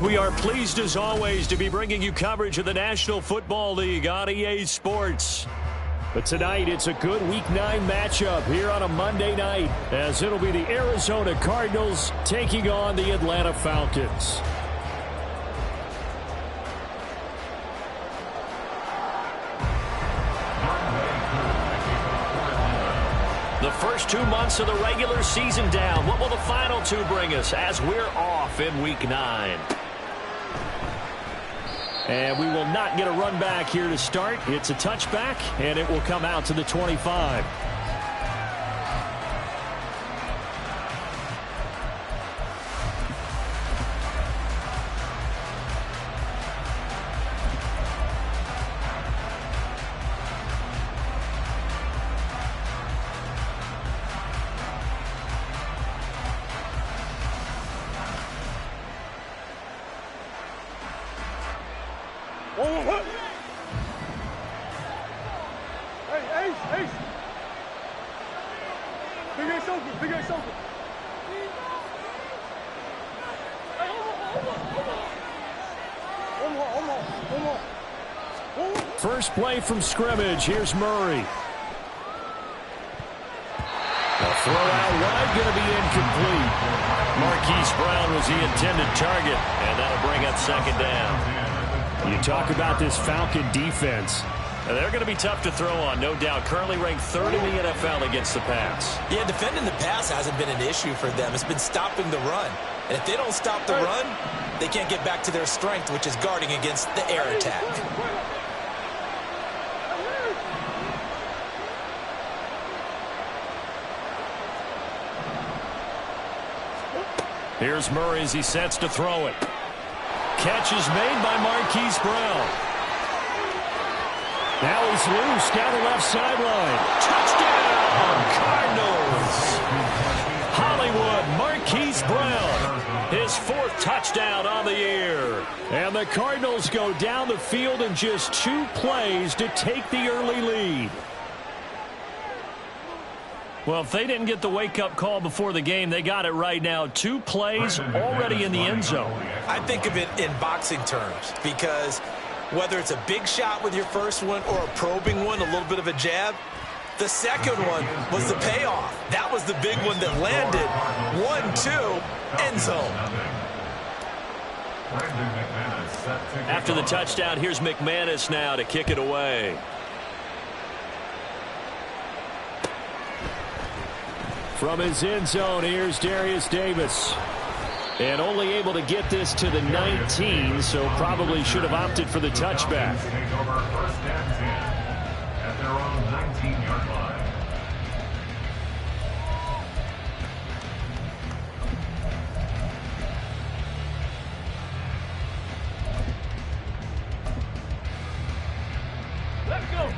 We are pleased as always to be bringing you coverage of the National Football League on EA Sports. But tonight it's a good Week 9 matchup here on a Monday night, as it'll be the Arizona Cardinals taking on the Atlanta Falcons. The first 2 months of the regular season down. What will the final 2 bring us as we're off in Week 9? And we will not get a run back here to start. It's a touchback, and it will come out to the 25. First play from scrimmage. Here's Murray. A throw out wide, going to be incomplete. Marquise Brown was the intended target, and that'll bring up second down. You talk about this Falcon defense. They're going to be tough to throw on, no doubt. Currently ranked third in the NFL against the pass. Yeah, defending the pass hasn't been an issue for them. It's been stopping the run. And if they don't stop the run, they can't get back to their strength, which is guarding against the air attack. Here's Murray as he sets to throw it. Catch is made by Marquise Brown. Now he's loose down the left sideline. Touchdown, Cardinals. Hollywood, Marquise Brown. His 4th touchdown on the year. And the Cardinals go down the field in just 2 plays to take the early lead. Well, if they didn't get the wake-up call before the game, they got it right now. 2 plays already in the end zone. I think of it in boxing terms, because whether it's a big shot with your first one or a probing one, a little bit of a jab, the second one was the payoff. That was the big one that landed. 1-2, end zone. After the touchdown, here's McManus now to kick it away. From his end zone, here's Darius Davis. And only able to get this to the 19, so probably should have opted for the touchback. At their own 19-yard line. Let's go.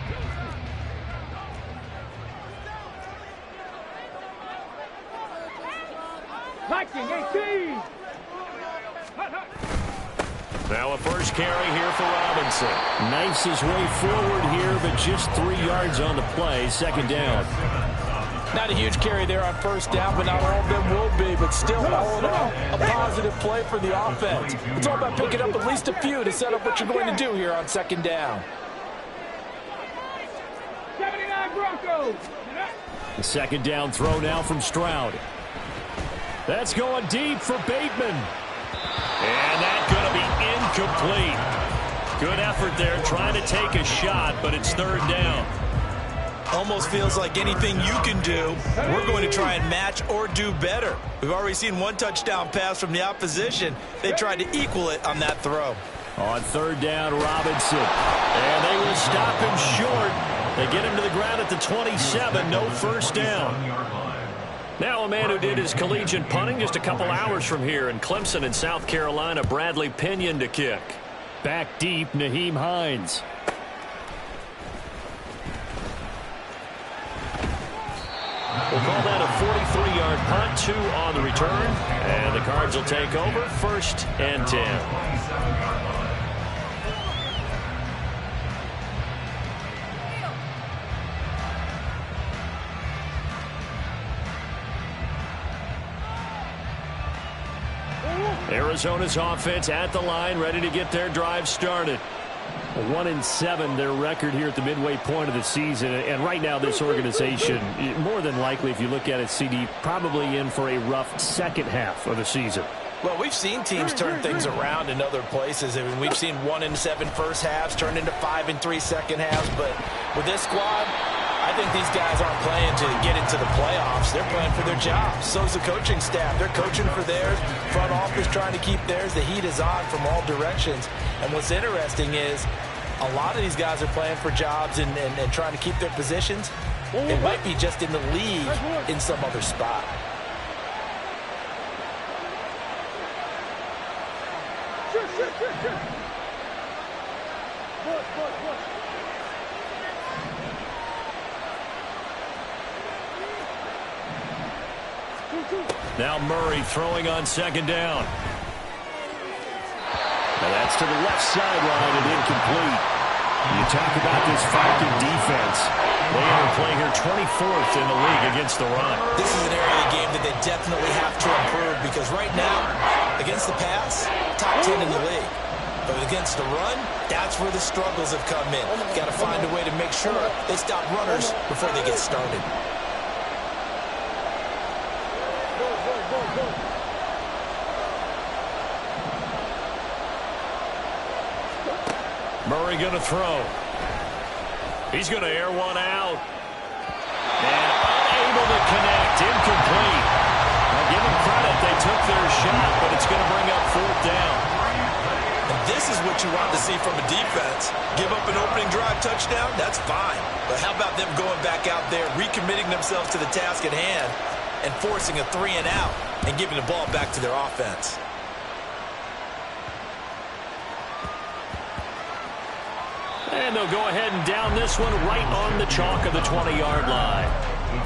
Now a first carry here for Robinson. Knifes his way forward here, but just 3 yards on the play. Second down. Not a huge carry there on first down, but not all of them will be. But still, all in all, a positive play for the offense. It's all about picking up at least a few to set up what you're going to do here on second down. 79 Broncos. The second down throw now from Stroud. That's going deep for Bateman. And that's going to be incomplete. Good effort there trying to take a shot, but it's third down. Almost feels like anything you can do, we're going to try and match or do better. We've already seen 1 touchdown pass from the opposition. They tried to equal it on that throw. On third down, Robinson. And they will stop him short. They get him to the ground at the 27. No first down. Now a man who did his collegiate punting just a couple hours from here in Clemson in South Carolina, Bradley Pinion to kick. Back deep, Naheem Hines. We'll call that a 43-yard punt, 2 on the return. And the Cards will take over, 1st and 10. Arizona's offense at the line, ready to get their drive started. 1-7 their record here at the midway point of the season. And right now this organization, more than likely, if you look at it, CD, probably in for a rough second half of the season. Well, we've seen teams turn things around in other places. I mean, we've seen 1-7 first halves turn into 5-3 second halves. But with this squad, I think these guys aren't playing to get into the playoffs. They're playing for their jobs. So's the coaching staff. They're coaching for theirs. Front office trying to keep theirs. The heat is on from all directions. And what's interesting is a lot of these guys are playing for jobs and trying to keep their positions. It might be just in the league in some other spot. Now Murray throwing on second down. Now that's to the left sideline and incomplete. You talk about this Falcon defense. They enter play here 24th in the league against the run. This is an area of the game that they definitely have to improve because right now, against the pass, top 10 in the league. But against the run, that's where the struggles have come in. Got to find a way to make sure they stop runners before they get started. Murray going to throw. He's going to air one out. And unable to connect. Incomplete. Now give them credit. They took their shot, but it's going to bring up fourth down. And this is what you want to see from a defense. Give up an opening drive touchdown, that's fine. But how about them going back out there, recommitting themselves to the task at hand, and forcing a 3-and-out and giving the ball back to their offense? And they'll go ahead and down this one right on the chalk of the 20-yard line.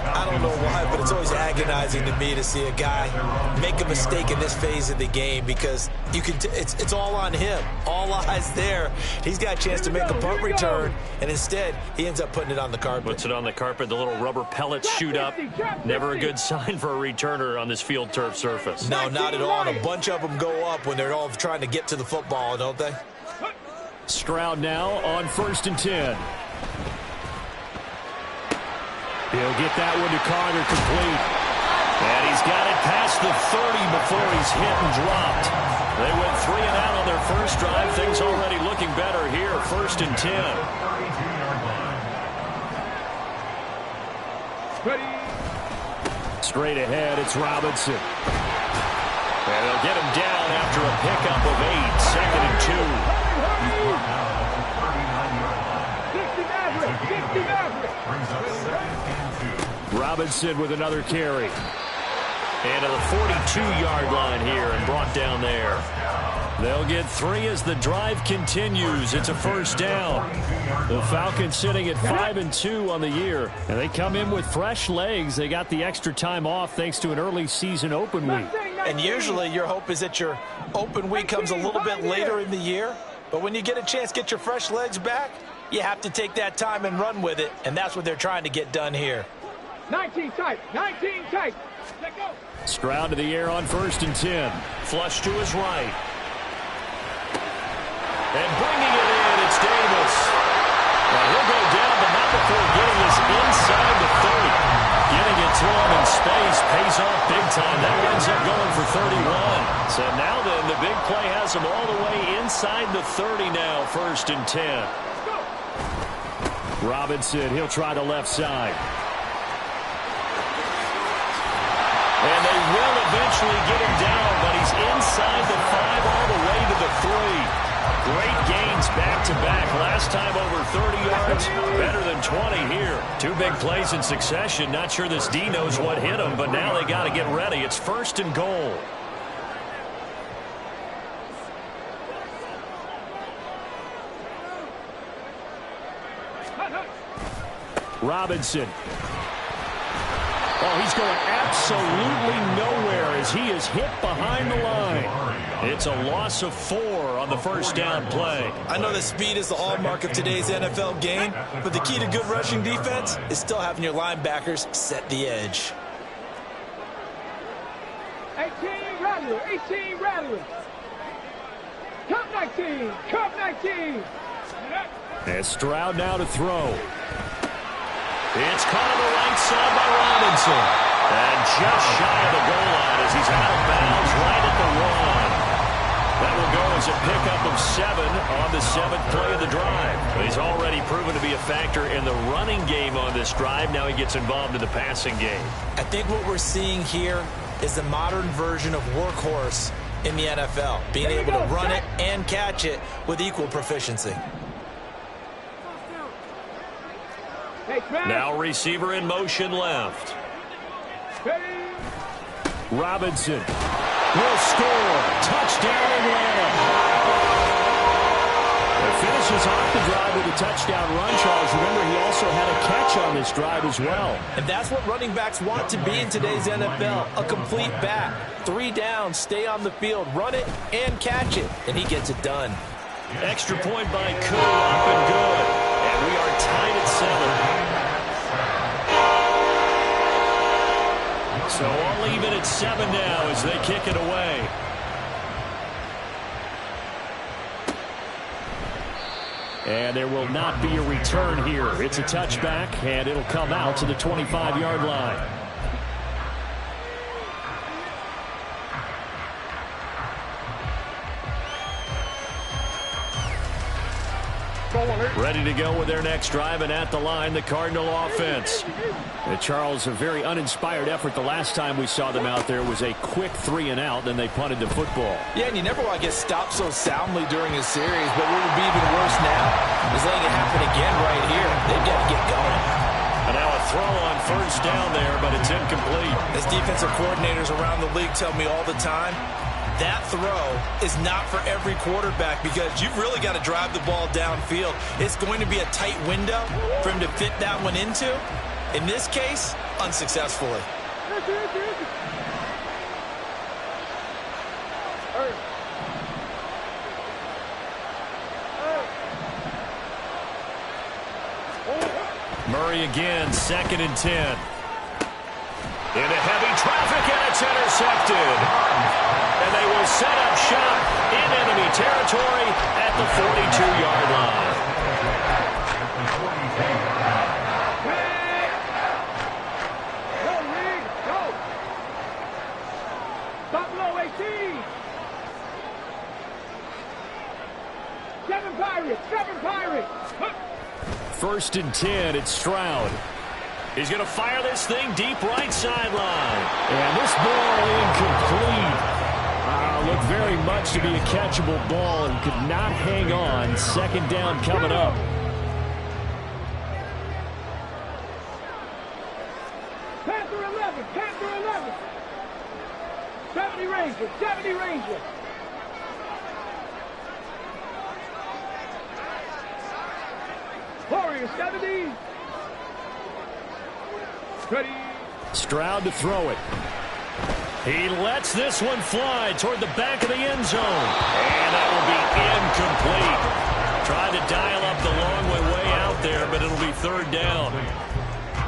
I don't know why, but it's always agonizing to me to see a guy make a mistake in this phase of the game because you can. It's all on him. All eyes there. He's got a chance to make a punt return, and instead he ends up putting it on the carpet. Puts it on the carpet. The little rubber pellets shoot up. Never a good sign for a returner on this field turf surface. No, not at all. And a bunch of them go up when they're all trying to get to the football, don't they? Stroud now on 1st and 10. He'll get that one to Carter complete. And he's got it past the 30 before he's hit and dropped. They went 3-and-out on their first drive. Things already looking better here. 1st and 10. Straight ahead, it's Robinson. And they'll get him down after a pickup of 8. 2nd and 2. Robinson with another carry. And to the 42-yard line here and brought down there. They'll get 3 as the drive continues. It's a first down. The Falcons sitting at 5-2 on the year. And they come in with fresh legs. They got the extra time off thanks to an early season open week. And usually your hope is that your open week comes a little bit later in the year. But when you get a chance to get your fresh legs back, you have to take that time and run with it. And that's what they're trying to get done here. 19 tight. 19 tight. Let go. Stroud to the air on 1st and 10. Flush to his right. And bringing it in, it's Davis. Now he'll go down, but not before getting this inside the 30. Getting it to him in space pays off big time. That ends up going for 31. So now then, the big play has him all the way inside the 30 now, 1st and 10. Robinson, he'll try the left side. And they will eventually get him down, but he's inside the 5 all the way to the 3. Great gains back-to-back. Last time over 30 yards, better than 20 here. 2 big plays in succession. Not sure this D knows what hit him, but now they got to get ready. It's 1st and goal. Robinson. Oh, he's going absolutely nowhere as he is hit behind the line. It's a loss of 4 on the first down play. I know that speed is the hallmark of today's NFL game, but the key to good rushing defense is still having your linebackers set the edge. 18, ready. Rattler, 18 Rattler. Cup 19, Cup 19. And Stroud now to throw. It's caught on the right side by Robinson. And just shy of the goal line as he's out of bounds right at the 1. That will go as a pickup of 7 on the 7th play of the drive. He's already proven to be a factor in the running game on this drive. Now he gets involved in the passing game. I think what we're seeing here is the modern version of workhorse in the NFL, being able to run it and catch it with equal proficiency. Now receiver in motion left. Robinson will score. Touchdown Atlanta. It finishes off the drive with a touchdown run, Charles. Remember, he also had a catch on this drive as well. And that's what running backs want to be in today's NFL, a complete back. 3 downs, stay on the field, run it, and catch it. And he gets it done. Extra point by Koo, up and good. And we are tied at 7. So all even at 7 now as they kick it away. And there will not be a return here. It's a touchback, and it'll come out to the 25-yard line. Ready to go with their next drive, and at the line, the Cardinal offense. Charles, a very uninspired effort the last time we saw them out there was a quick 3-and-out, then they punted the football. Yeah, and you never want to get stopped so soundly during a series, but what would be even worse now is letting it happen again right here. They've got to get going. And now a throw on first down there, but it's incomplete. As defensive coordinators around the league tell me all the time, that throw is not for every quarterback because you've really got to drive the ball downfield. It's going to be a tight window for him to fit that one into. In this case, unsuccessfully. Murray again, 2nd and 10. Into heavy traffic, and it's intercepted. And they will set up shop in enemy territory at the 42-yard line. Go, Rig, go. Buffalo 18. 7 Pirates, 7 Pirates. 1st and 10, it's Stroud. He's going to fire this thing deep right sideline. And this ball incomplete. Looked very much to be a catchable ball and could not hang on. 2nd down coming up. Panther 11, Panther 11. 70 Rangers, 70 Rangers. Warriors 70. Ready. Stroud to throw it. He lets this one fly toward the back of the end zone. And that will be incomplete. Tried to dial up the long way out there, but it'll be 3rd down.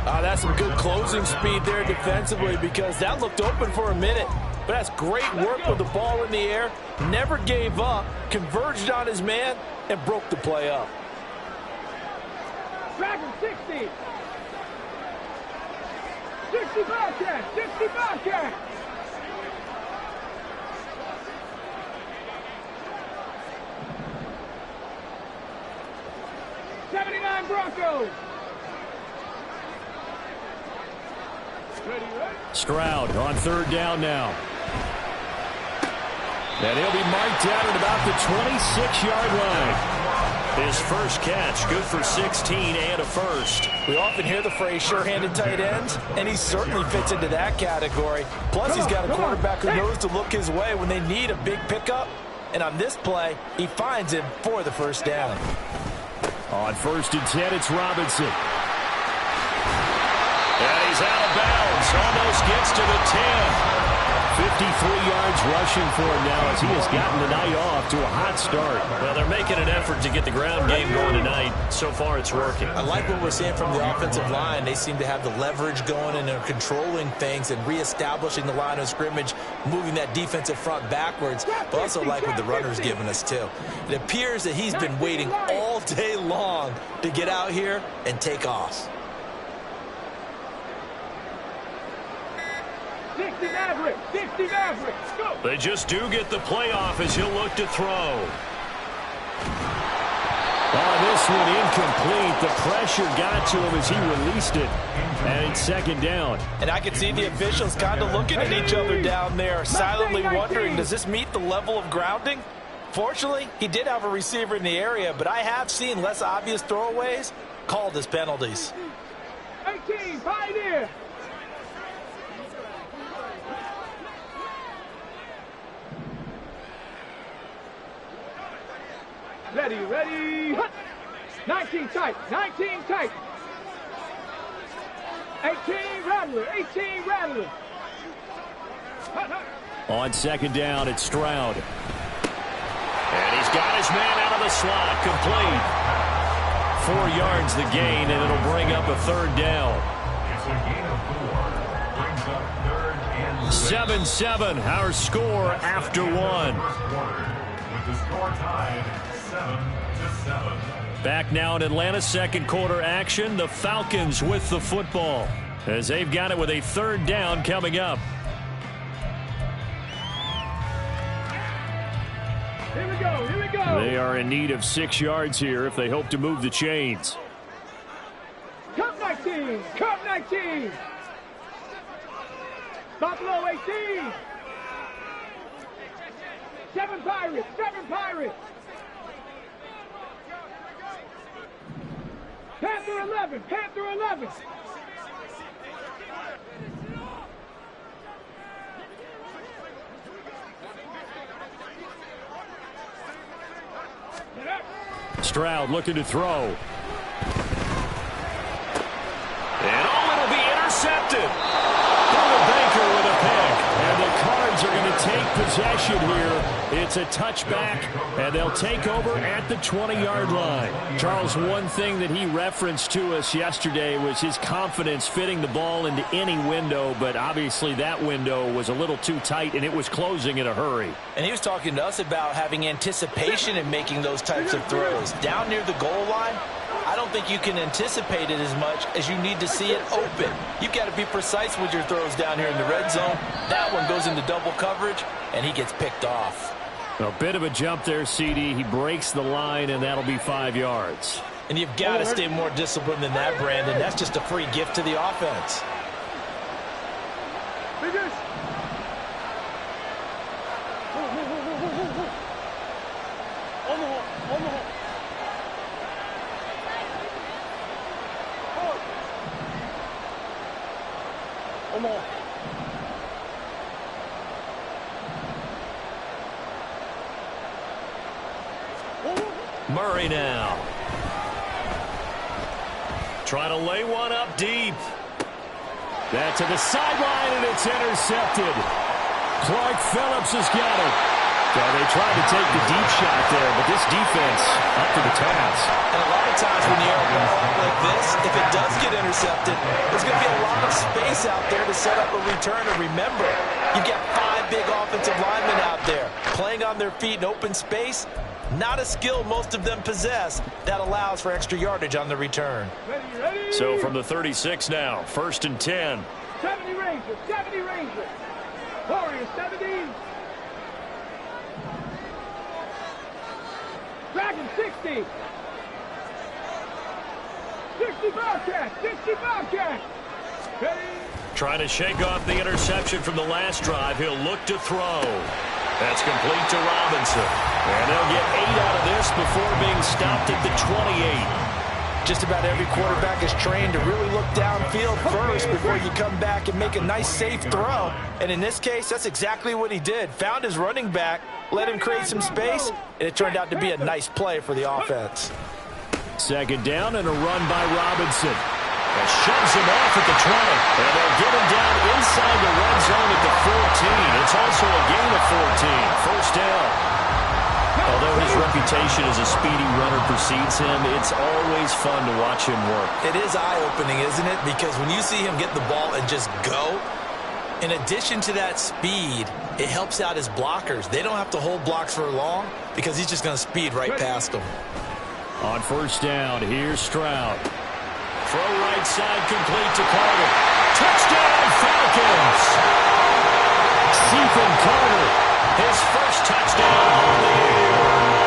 That's some good closing speed there defensively because that looked open for a minute. But that's great work with the ball in the air. Never gave up, converged on his man, and broke the play up. Dragon 60. 60 Bobcats, 60 Bobcats. Broncos. Stroud on 3rd down now. And he'll be marked down at about the 26-yard line. His first catch, good for 16 and a first. We often hear the phrase sure-handed tight end, and he certainly fits into that category. Plus, he's got a quarterback who knows to look his way when they need a big pickup. And on this play, he finds him for the first down. On 1st and 10, it's Robinson. And he's out of bounds. Almost gets to the 10. 53 yards rushing for him now as he has gotten the night off to a hot start. Well, they're making an effort to get the ground game going tonight. So far, it's working. I like what we're seeing from the offensive line. They seem to have the leverage going and they're controlling things and reestablishing the line of scrimmage, moving that defensive front backwards. But also like what the runner's giving us, too. It appears that he's been waiting all day long to get out here and take off. 60 Maverick, 60 Maverick, go! They just do get the playoff as he'll look to throw. Oh, this one incomplete. The pressure got to him as he released it. And it's second down. And I can see the officials kind of looking at each other down there, silently wondering, does this meet the level of grounding? Fortunately, he did have a receiver in the area, but I have seen less obvious throwaways called as penalties. 18, Pioneer! Ready, ready, hut! 19 tight, 19 tight. 18 Rattler, 18 Rattler. Hut, hut. On second down, it's Stroud. And he's got his man out of the slot, complete. 4 yards the gain, and it'll bring up a third down. It's a gain of 4. Brings up third and 7-7, our score after one. first quarter, with the score tied 7-7. Back now in Atlanta's second quarter action, the Falcons with the football as they've got it with a third down coming up. Here we go, here we go. They are in need of 6 yards here if they hope to move the chains. Cup 19, Cup 19. Buffalo 18. 7 Pirates, 7 Pirates. Panther 11, Panther 11. Stroud looking to throw. And it'll be intercepted. Baker with a pick. And the Cards are going to take possession here. It's a touchback, and they'll take over at the 20-yard line. Charles, one thing that he referenced to us yesterday was his confidence fitting the ball into any window, but obviously that window was a little too tight, and it was closing in a hurry. And he was talking to us about having anticipation in making those types of throws. Down near the goal line, I don't think you can anticipate it as much as you need to see it open. You've got to be precise with your throws down here in the red zone. That one goes into double coverage, and he gets picked off. A bit of a jump there, CD. He breaks the line, and that'll be 5 yards. And you've got to stay more disciplined than that, Brandon. That's just a free gift to the offense. Murray now. Trying to lay one up deep. That to the sideline, and it's intercepted. Clark Phillips has got it. So they tried to take the deep shot there, but this defense up to the task. And a lot of times when you air a ball out like this, if it does get intercepted, there's going to be a lot of space out there to set up a return. And remember, you've got 5 big offensive linemen out there playing on their feet in open space. Not a skill most of them possess that allows for extra yardage on the return. Ready, ready. So from the 36 now, 1st and 10. 70 Rangers, 70 Rangers. Warriors, 70. Dragon, 60. 60 Bobcats, 60 Bobcats. Ready. Trying to shake off the interception from the last drive. He'll look to throw. That's complete to Robinson. And they'll get 8 out of this before being stopped at the 28. Just about every quarterback is trained to really look downfield first before you come back and make a nice, safe throw. And in this case, that's exactly what he did. Found his running back, let him create some space, and it turned out to be a nice play for the offense. Second down and a run by Robinson. And shoves him off at the 20. And they'll get him down inside the red zone at the 14. It's also a gain of 14. First down. Although his reputation as a speedy runner precedes him, it's always fun to watch him work. It is eye-opening, isn't it? Because when you see him get the ball and just go, in addition to that speed, it helps out his blockers. They don't have to hold blocks for long because he's just going to speed right past them. On first down, here's Stroud. Throw right side complete to Carter. Touchdown, Falcons! Stephen Carter, his first touchdown of the year.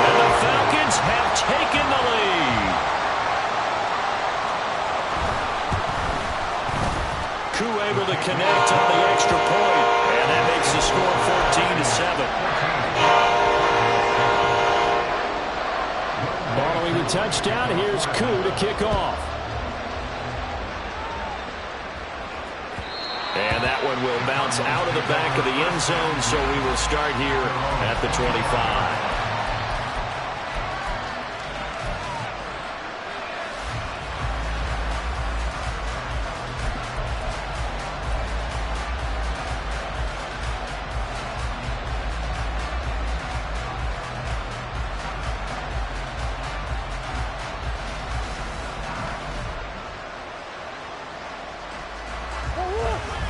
And the Falcons have taken the lead. Koo able to connect on the extra point. And that makes the score 14-7. Following the touchdown, here's Koo to kick off. And that one will bounce out of the back of the end zone, so we will start here at the 25.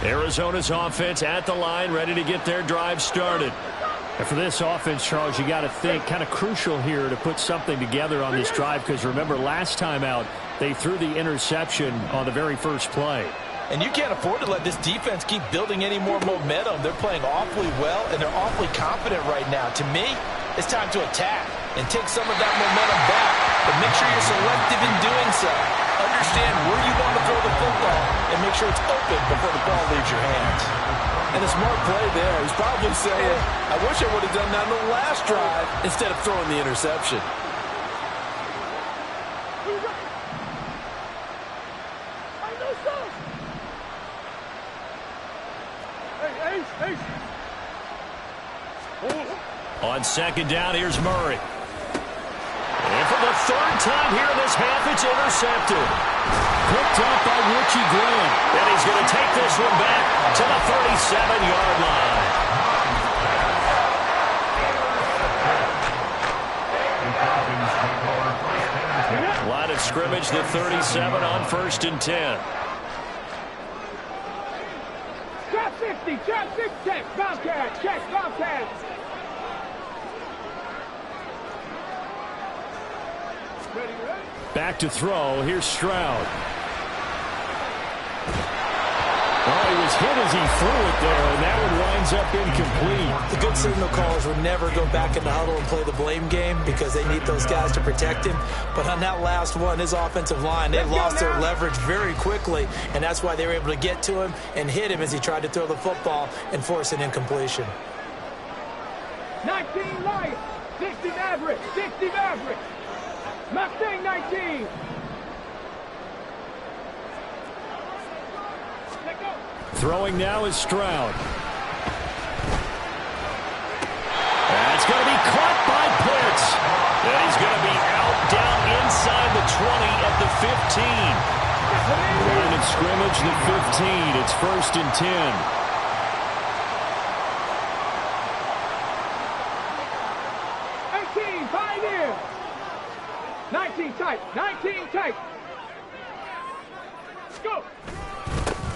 Arizona's offense at the line, ready to get their drive started. And for this offense, Charles, you got to think kind of crucial here to put something together on this drive, because remember last time out they threw the interception on the very first play. And you can't afford to let this defense keep building any more momentum. They're playing awfully well, and they're awfully confident right now. To me, it's time to attack and take some of that momentum back, but make sure you're selective in doing so. Understand where you want to throw the football and make sure it's open before the ball leaves your hands. And a smart play there. He's probably saying, I wish I would have done that on the last drive instead of throwing the interception. On second down, here's Murray. And for the third time here in this half, it's intercepted. Picked up by Richie Graham. And he's going to take this one back to the 37-yard line. Line of scrimmage, the 37 on 1st and 10. Check 60, check 6, check, Bobcat, check, Bobcat. Back to throw. Here's Stroud. Oh, he was hit as he threw it there, and that one winds up incomplete. The good signal callers would never go back in the huddle and play the blame game because they need those guys to protect him. But on that last one, his offensive line, they lost their leverage very quickly, and that's why they were able to get to him and hit him as he tried to throw the football and force an incompletion. 19 Lions, 60 Mavericks, 60 Mavericks. Mustang 19. Throwing now is Stroud. That's going to be caught by Pitts. And he's going to be out down inside the 20 at the 15. Line of scrimmage, the 15. It's 1st and 10. 19 tight, 19 tight. Go.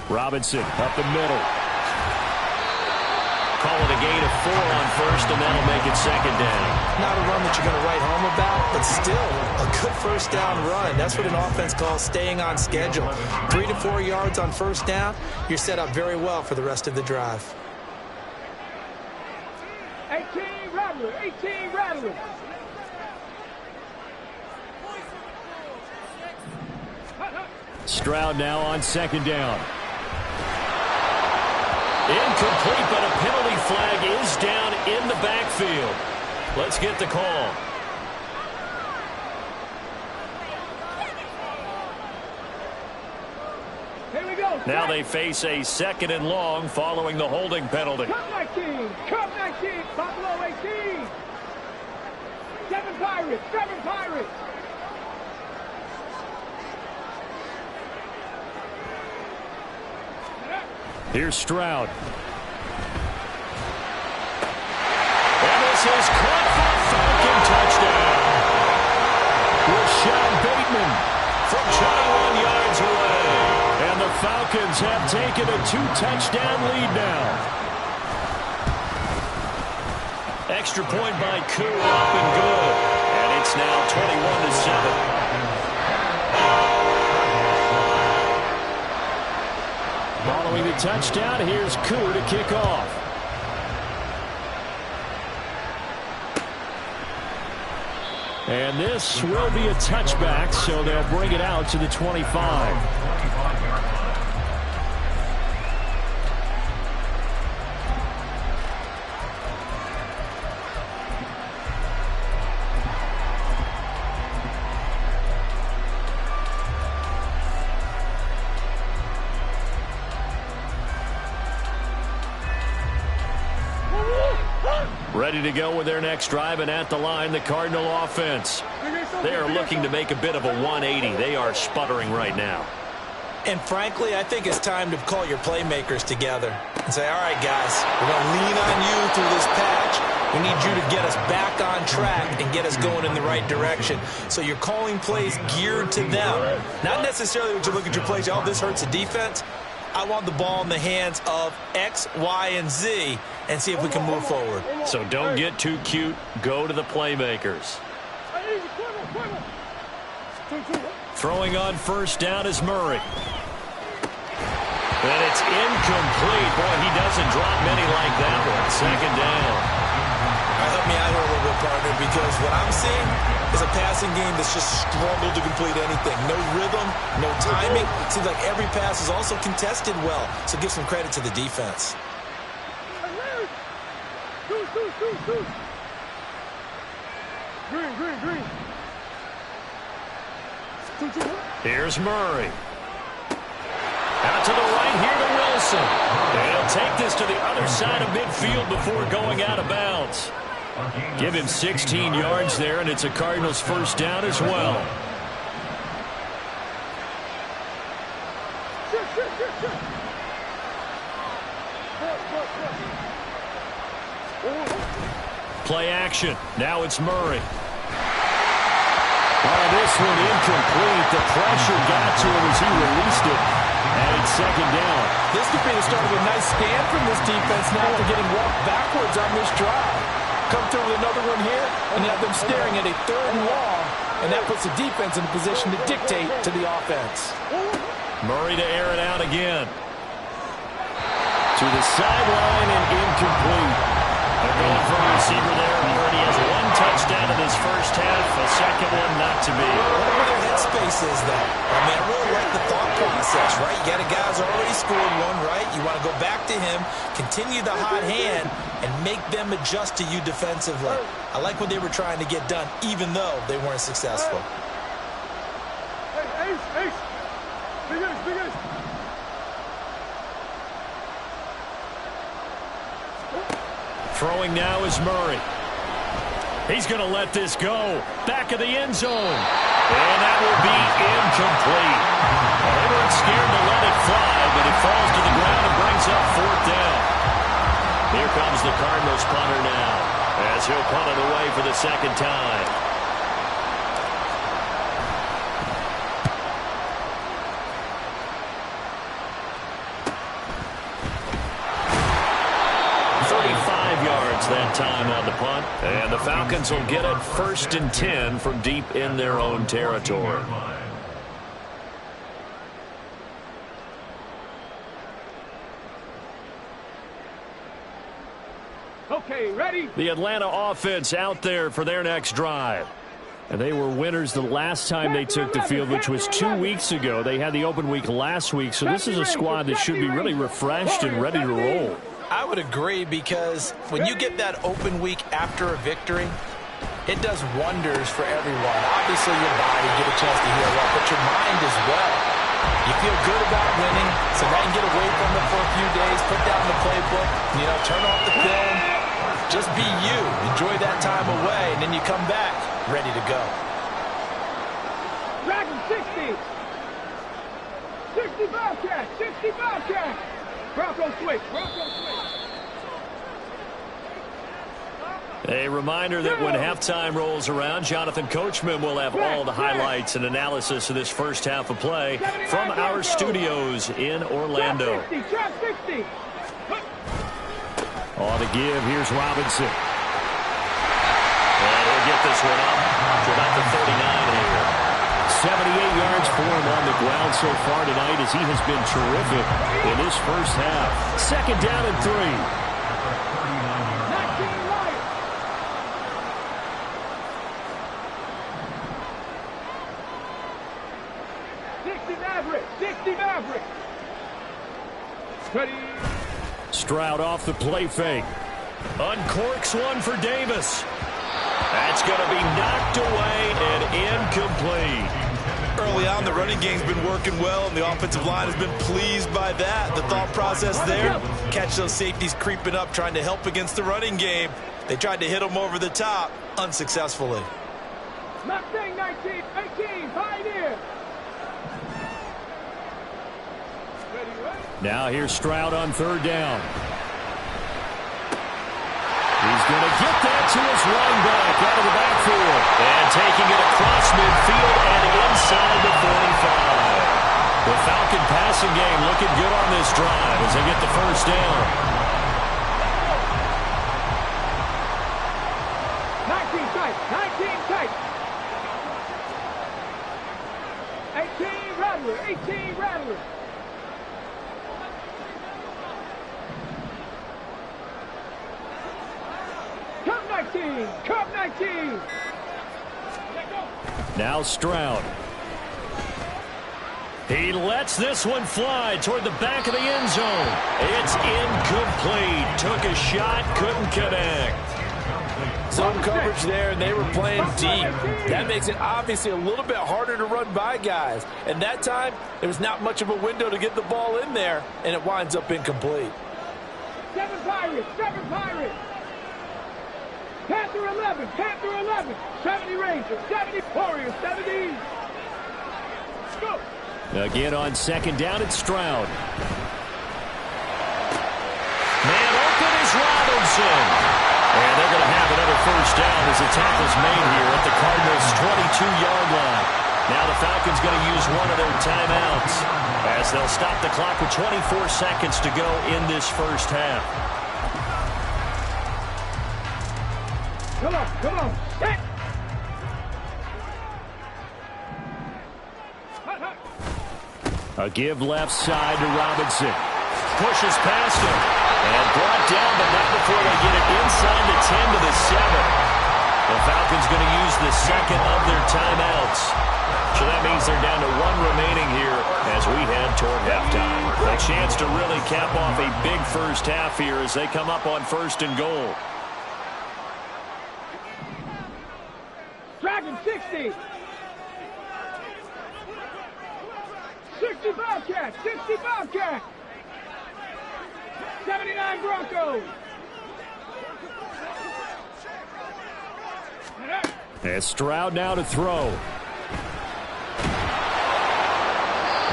Robinson up the middle. Call it a gain of 4 on 1st, and that'll make it 2nd down. Not a run that you're going to write home about, but still a good 1st down run. That's what an offense calls staying on schedule. 3 to 4 yards on 1st down, you're set up very well for the rest of the drive. 18 Rattler, 18 Rattler. Stroud now on 2nd down. Incomplete, but a penalty flag is down in the backfield. Let's get the call. Here we go. Now they face a 2nd and long following the holding penalty. Cup 19, Cup 19, Buffalo 18. 7 Pirates, 7 Pirates. Here's Stroud. And this is caught for a Falcon touchdown. Rashad Bateman from 21 yards away. And the Falcons have taken a 2-touchdown lead now. Extra point by Koo, up and good. And it's now 21-7. Following the touchdown, here's Koo to kick off. And this will be a touchback, so they'll bring it out to the 25. Ready to go with their next drive, and at the line, the Cardinal offense. They are looking to make a bit of a 180. They are sputtering right now. And frankly, I think it's time to call your playmakers together and say, all right, guys, we're going to lean on you through this patch. We need you to get us back on track and get us going in the right direction. So you're calling plays geared to them. Not necessarily when you look at your plays, oh, this hurts the defense. I want the ball in the hands of X, Y, and Z and see if we can move forward. So don't get too cute. Go to the playmakers. Throwing on first down is Murray. And it's incomplete. Boy, he doesn't drop many like that one. Second down. Help me out here a little bit, partner, because what I'm seeing is a passing game that's just struggled to complete anything. No rhythm, no timing. Seems like every pass is also contested well. So give some credit to the defense. Green. Here's Murray. Out to the right here to Wilson. And he'll take this to the other side of midfield before going out of bounds. Give him 16 yards there, and it's a Cardinals first down as well. Play action. Now it's Murray. Oh, this one incomplete. The pressure got to him as he released it. And it's second down. This could be the start of a nice stand from this defense now after getting walked backwards on this drive. Come through with another one here and have them staring at a third and long. And that puts the defense in a position to dictate to the offense. Murray to air it out again. To the sideline and incomplete. They're going for a receiver there. Already has one touchdown in his first half. A second one not to be. Whatever their headspace is, though. I mean, I really like the thought process, right? You got a guy who's already scored one, right? You want to go back to him, continue the hot hand, and make them adjust to you defensively. I like what they were trying to get done, even though they weren't successful. Hey, Ace. Big Ace. Throwing now is Murray. He's going to let this go. Back of the end zone. And that will be incomplete. They weren't scared to let it fly, but it falls to the ground and brings up fourth down. Here comes the Cardinals punter now, as he'll punt it away for the second time. That time on the punt, and the Falcons will get it 1st and 10 from deep in their own territory. Okay, ready? The Atlanta offense out there for their next drive. And they were winners the last time they took the field, which was 2 weeks ago. They had the open week last week, so this is a squad that should be really refreshed and ready to roll. I would agree, because when you get that open week after a victory, it does wonders for everyone. Obviously, your body get a chance to heal up, but your mind as well. You feel good about winning, so now you can get away from it for a few days, put down the playbook, turn off the film. Just be you. Enjoy that time away, and then you come back ready to go. Dragon 60. 65 catch. Bronco switch. Bronco switch. A reminder that when halftime rolls around, Jonathan Coachman will have all the highlights and analysis of this first half of play from our studios in Orlando. Trap 60. On the give, here's Robinson. And he'll get this one up to about the 39 here. 78 yards for him on the ground so far tonight as he has been terrific in this first half. Second down and 3. 60 Maverick. Ready. Stroud off the play fake. Uncorks one for Davis. That's going to be knocked away and incomplete. Early on, the running game's been working well, and the offensive line has been pleased by that. The thought process there, catch those safeties creeping up, trying to help against the running game. They tried to hit them over the top, unsuccessfully. Mustang 19, 18, Pioneer. Now here's Stroud on third down. He's going to get that to his running back out of the backfield. And taking it across midfield and inside the 45. The Falcon passing game looking good on this drive as they get the first down. 19 tight, 19 tight. 18 Rattler, 18 Rattler. Cup 19. Now Stroud. He lets this one fly toward the back of the end zone. It's incomplete. Took a shot, couldn't connect. Zone coverage there, and they were playing deep. That makes it obviously a little bit harder to run by guys. And that time, there was not much of a window to get the ball in there, and it winds up incomplete. 7 Pirates, 7 Pirates. Panther 11, Panther 11, 70 Rangers, 70 Warriors, 70. Go. Again on second down, it's Stroud. Man open is Robinson. And they're going to have another first down as the tackle's made here at the Cardinals' 22-yard line. Now the Falcons going to use one of their timeouts as they'll stop the clock with 24 seconds to go in this first half. Come on, come on. Hit. A give left side to Robinson. Pushes past him. And brought down, but not before they get it inside the 10 to the 7. The Falcons going to use the second of their timeouts. So that means they're down to one remaining here as we head toward halftime. A chance to really cap off a big first half here as they come up on first and goal. Dragon 60. 60 Bobcat, 60 Bobcat. 79 Broncos. And Stroud now to throw.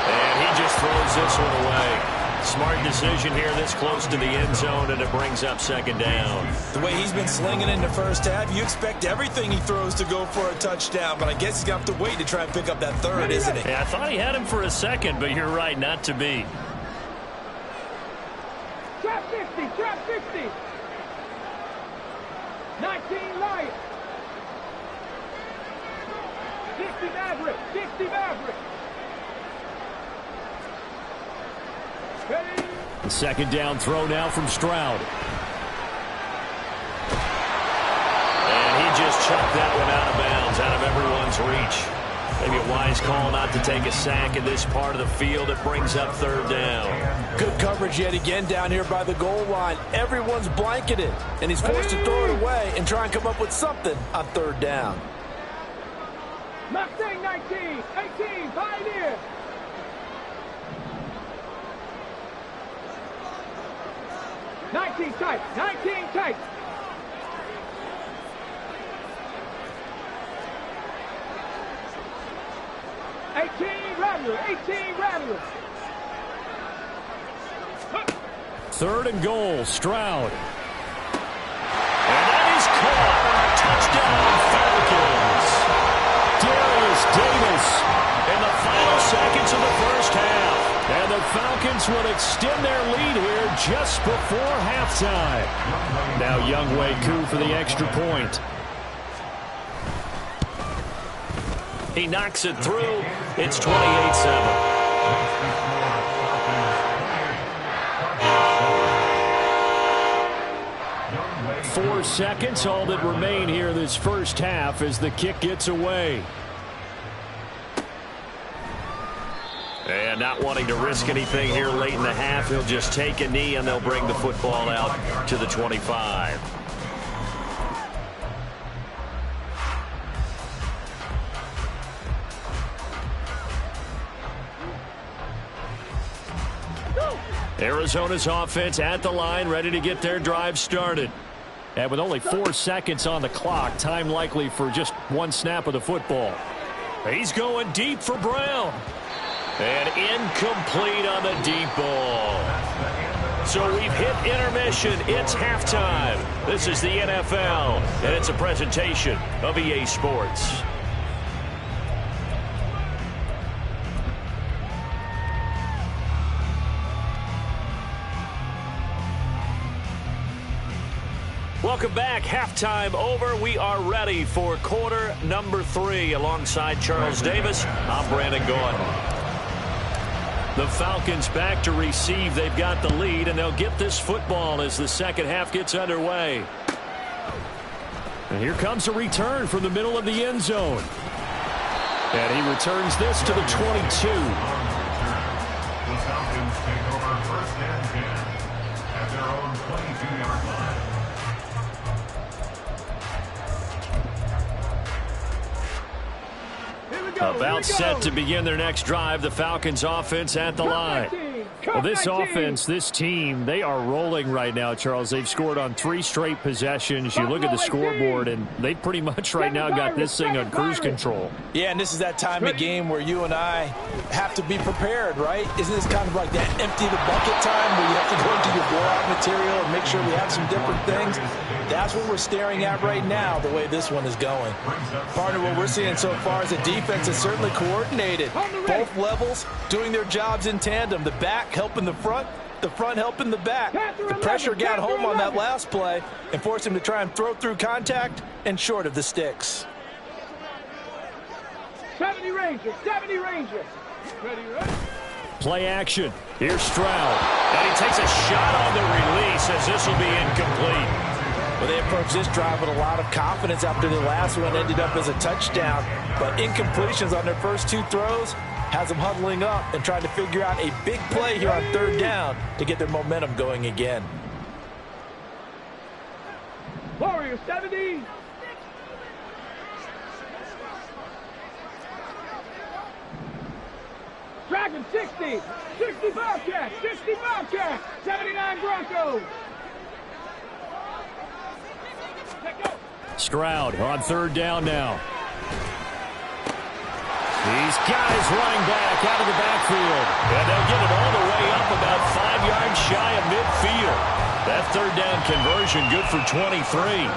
And he just throws this one away. Smart decision here this close to the end zone, and it brings up second down. The way he's been slinging in the first half, you expect everything he throws to go for a touchdown, but I guess he's going to have to wait to try and pick up that third, isn't he? Yeah, I thought he had him for a second, but you're right, not to be. Trap 50, trap 50. 19 Lions. 60 Maverick, 60 Maverick. Ready? The second down throw now from Stroud. And he just chucked that one out of bounds, out of everyone's reach. Maybe a wise call not to take a sack in this part of the field. It brings up third down. Good coverage yet again down here by the goal line. Everyone's blanketed, and he's forced to throw it away and try and come up with something on third down. Mustang 19, 18, Pioneer. Nineteen tight, 19 tight. Rattler, 18 Rattler. 3rd and goal, Stroud. And that is caught. Touchdown, Falcons. Darius Davis in the final seconds of the first half. And the Falcons will extend their lead here just before halftime. Now Younghoe Koo for the extra point. He knocks it through. It's 28-7. 4 seconds, all that remain here this first half as the kick gets away. And not wanting to risk anything here late in the half, he'll just take a knee and they'll bring the football out to the 25. Arizona's offense at the line, ready to get their drive started. And with only 4 seconds on the clock, time likely for just one snap of the football. He's going deep for Brown. And incomplete on the deep ball. So we've hit intermission. It's halftime. This is the NFL, and it's a presentation of EA Sports. Welcome back. Halftime over. We are ready for quarter number 3. Alongside Charles Davis, I'm Brandon Gordon. The Falcons back to receive. They've got the lead, and they'll get this football as the second half gets underway. And here comes a return from the middle of the end zone. And he returns this to the 22. The Falcons take over 1st and 10 at their own 22-yard line. About set to begin their next drive. The Falcons offense at the line. Well, this offense, this team, they are rolling right now, Charles. They've scored on 3 straight possessions. You look at the scoreboard, and they pretty much right now got this thing on cruise control. Yeah, and this is that time of game where you and I have to be prepared, right? Isn't this kind of like that empty the bucket time where you have to go into your blowout material and make sure we have some different things? That's what we're staring at right now, the way this one is going. Partner, what we're seeing so far is the defense is certainly coordinated. Both levels doing their jobs in tandem. The back helping the front helping the back. The pressure got home on that last play and forced him to try and throw through contact and short of the sticks. 70 Rangers, 70 Rangers. Ready, ready. Play action. Here's Stroud. And he takes a shot on the release as this will be incomplete. Well, they approached this drive with a lot of confidence after the last one ended up as a touchdown. But incompletions on their first 2 throws has them huddling up and trying to figure out a big play here on 3rd down to get their momentum going again. Warriors, 70. Dragon, 60. 60 Bobcats, 60 Bobcats. 79 Broncos. Stroud on 3rd down now. These guys running back out of the backfield. And they'll get it all the way up about 5 yards shy of midfield. That 3rd down conversion good for 23.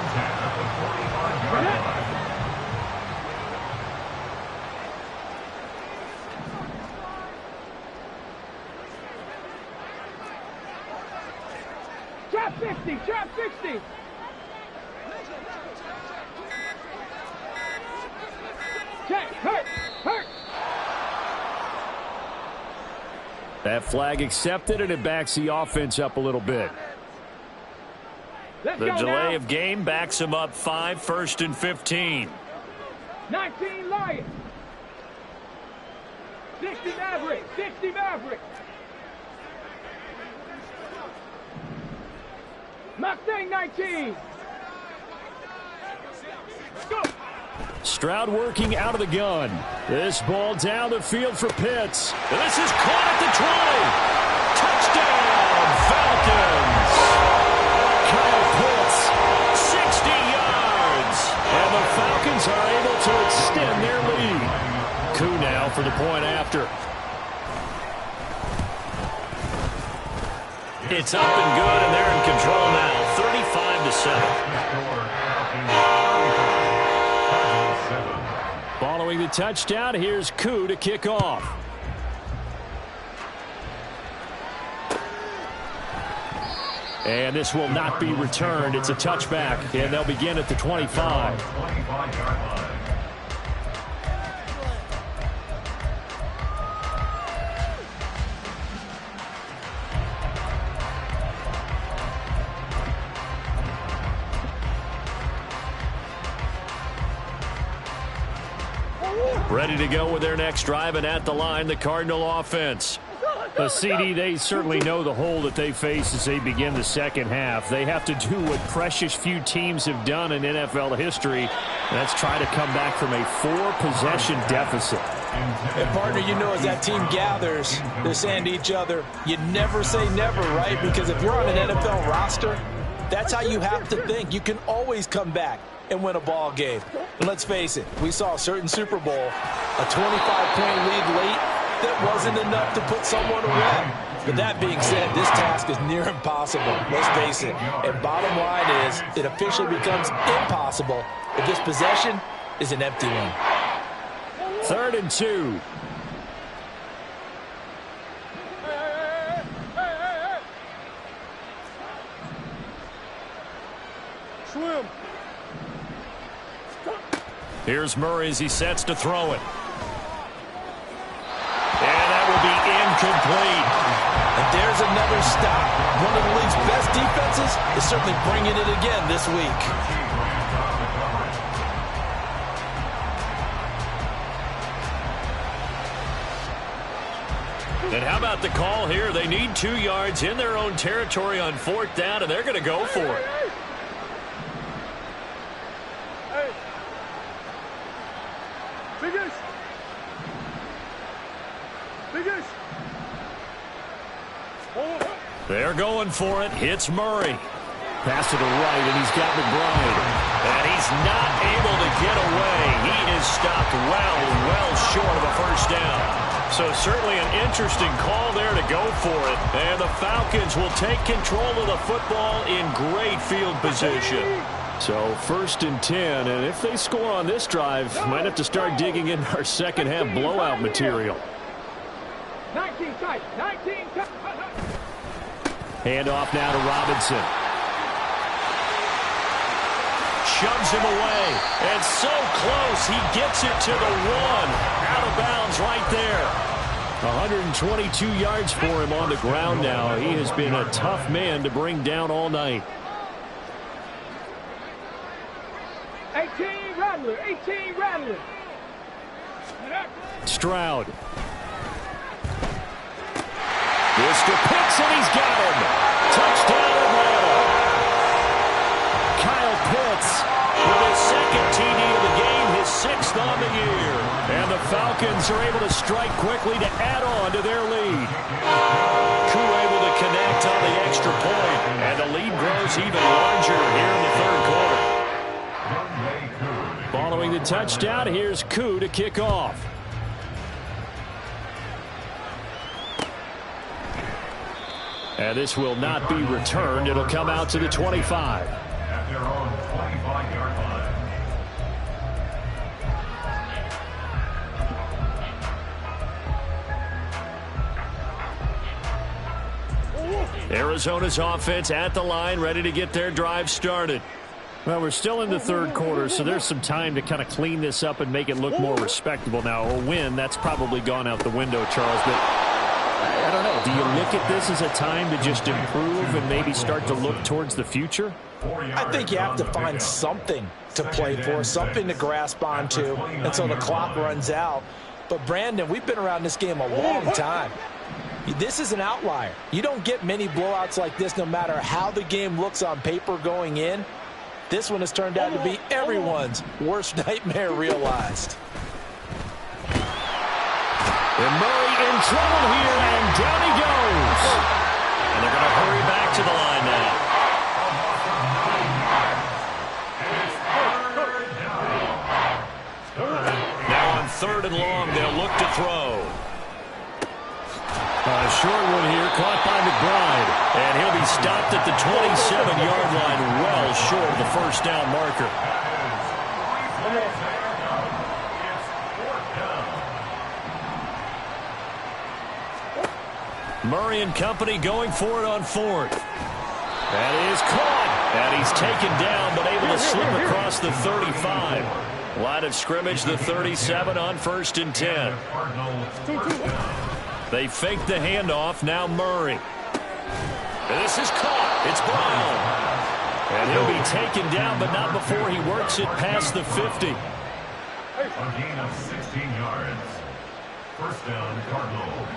Trap 60, trap 60. Check, hurt. That flag accepted, and it backs the offense up a little bit. Let's The go delay now. of game backs him up 5, 1st and 15. 19 Lions. 60 Mavericks, 60 Mavericks. Mustang 19. Go. Stroud working out of the gun. This ball down the field for Pitts. And this is caught at the 20. Touchdown, Falcons. Kyle Pitts, 60 yards. And the Falcons are able to extend their lead. Koo now for the point after. It's up and good, and they're in control now, 35-7. Following the touchdown, here's Koo to kick off. And this will not be returned. It's a touchback, and they'll begin at the 25. Ready to go with their next drive, and at the line, the Cardinal offense. A CD, they certainly know the hole that they face as they begin the second half. They have to do what precious few teams have done in NFL history. That's try to come back from a 4-possession deficit. And partner, you know, as that team gathers, they're saying to each other, you never say never, right? Because if you're on an NFL roster, that's how you have to think. You can always come back and win a ball game. And let's face it, we saw a certain Super Bowl, a 25-point lead late, that wasn't enough to put someone away. But that being said, this task is near impossible. Let's face it. And bottom line is, it officially becomes impossible if this possession is an empty one. 3rd and 2. Swim. Here's Murray as he sets to throw it. And that will be incomplete. And there's another stop. One of the league's best defenses is certainly bringing it again this week. And how about the call here? They need 2 yards in their own territory on 4th down, and they're going to go for it. They're going for it. Hits Murray. Pass to the right, and he's got McBride. And he's not able to get away. He is stopped well short of a 1st down. So certainly an interesting call there to go for it. And the Falcons will take control of the football in great field position. So 1st and 10, and if they score on this drive, might have to start digging into our second half blowout material. 19 tight, 19 tight. Hand off now to Robinson. Shoves him away, and so close, he gets it to the 1. Out of bounds right there. 122 yards for him on the ground now. He has been a tough man to bring down all night. 18 Rattler, 18 Rattler. Stroud. This to Pitts, and he's got him. Touchdown Atlanta. Kyle Pitts with his 2nd TD of the game, his 6th on the year. And the Falcons are able to strike quickly to add on to their lead. Koo able to connect on the extra point, and the lead grows even larger here in the 3rd quarter. Following the touchdown, here's Koo to kick off. And this will not be returned. It'll come out to the 25. At their own 25-yard line. Arizona's offense at the line, ready to get their drive started. Well, we're still in the 3rd quarter, so there's some time to kind of clean this up and make it look more respectable. Now, a win, that's probably gone out the window, Charles, but I don't know. Do you look at this as a time to just improve and maybe start to look towards the future? I think you have to find something to play for, something to grasp onto until the clock runs out. But, Brandon, we've been around this game a long time. This is an outlier. You don't get many blowouts like this no matter how the game looks on paper going in. This one has turned out to be everyone's worst nightmare realized. And Murray in trouble here, and down he goes. And they're going to hurry back to the line now. Now on 3rd and long, they'll look to throw. A short one here, caught by McBride. And he'll be stopped at the 27-yard line, well short of the first down marker. Murray and company going for it on fourth. That is caught. And he's taken down, but able to slip across the 35. Line of scrimmage, the 37 on 1st and 10. They fake the handoff. Now Murray. This is caught. It's Brown. And he'll be taken down, but not before he works it past the 50. A gain of 16 yards. First down, Cardinals.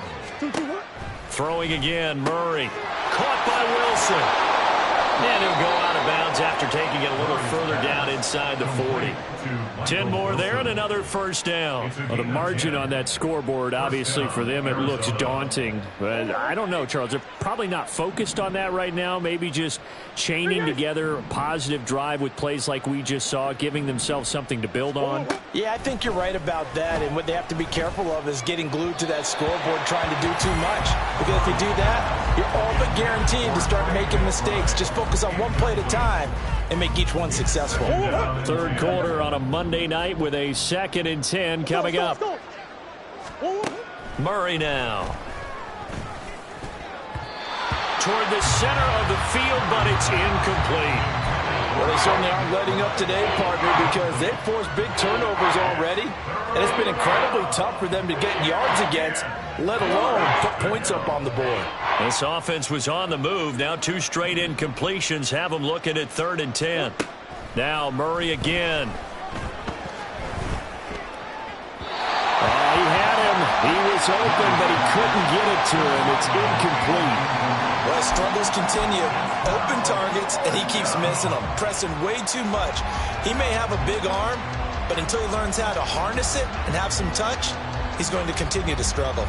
Throwing again, Murray. Caught by Wilson. And he'll go out of bounds after taking it a little further down inside the 40. 10 more there and another first down. Well, the margin on that scoreboard, obviously for them, it looks daunting. But I don't know, Charles. They're probably not focused on that right now. Maybe just chaining together a positive drive with plays like we just saw, giving themselves something to build on. Yeah, I think you're right about that. And what they have to be careful of is getting glued to that scoreboard trying to do too much. Because if you do that, you're all but guaranteed to start making mistakes. Just focus on one play at a time and make each one successful. Third quarter on a Monday night with a 2nd and 10 coming up. Murray now. Toward the center of the field, but it's incomplete. Well, they certainly aren't letting up today, partner, because they've forced big turnovers already. And it's been incredibly tough for them to get yards against, let alone put points up on the board. This offense was on the move. Now 2 straight incompletions have them looking at 3rd and 10. Now Murray again. He had him. He was open, but he couldn't get it to him. It's incomplete. Well, struggles continue. Open targets, and he keeps missing them, pressing way too much. He may have a big arm, but until he learns how to harness it and have some touch, he's going to continue to struggle.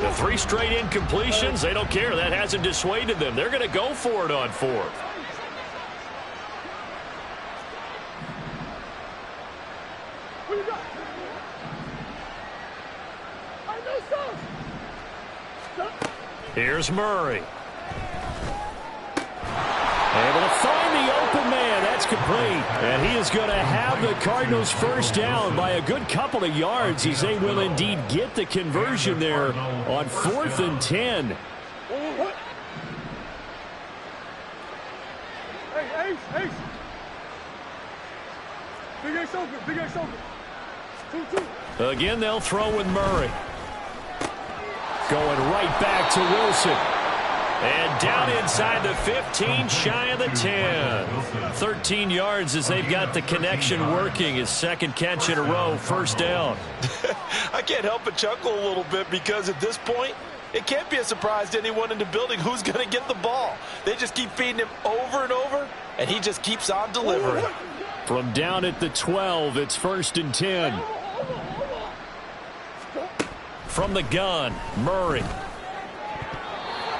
The 3 straight incompletions, they don't care. That hasn't dissuaded them. They're going to go for it on 4th. Here's Murray. Able to find the open man. That's complete. And he is going to have the Cardinals first down by a good couple of yards as they will indeed get the conversion there on 4th and 10. Hey, Ace. Big Ace open. 2-2. Again, they'll throw with Murray. Going right back to Wilson. And down inside the 15, shy of the 10. 13 yards as they've got the connection working. His 2nd catch in a row, first down. I can't help but chuckle a little bit because at this point, it can't be a surprise to anyone in the building who's going to get the ball. They just keep feeding him over and over, and he just keeps on delivering. From down at the 12, it's 1st and 10. From the gun, Murray.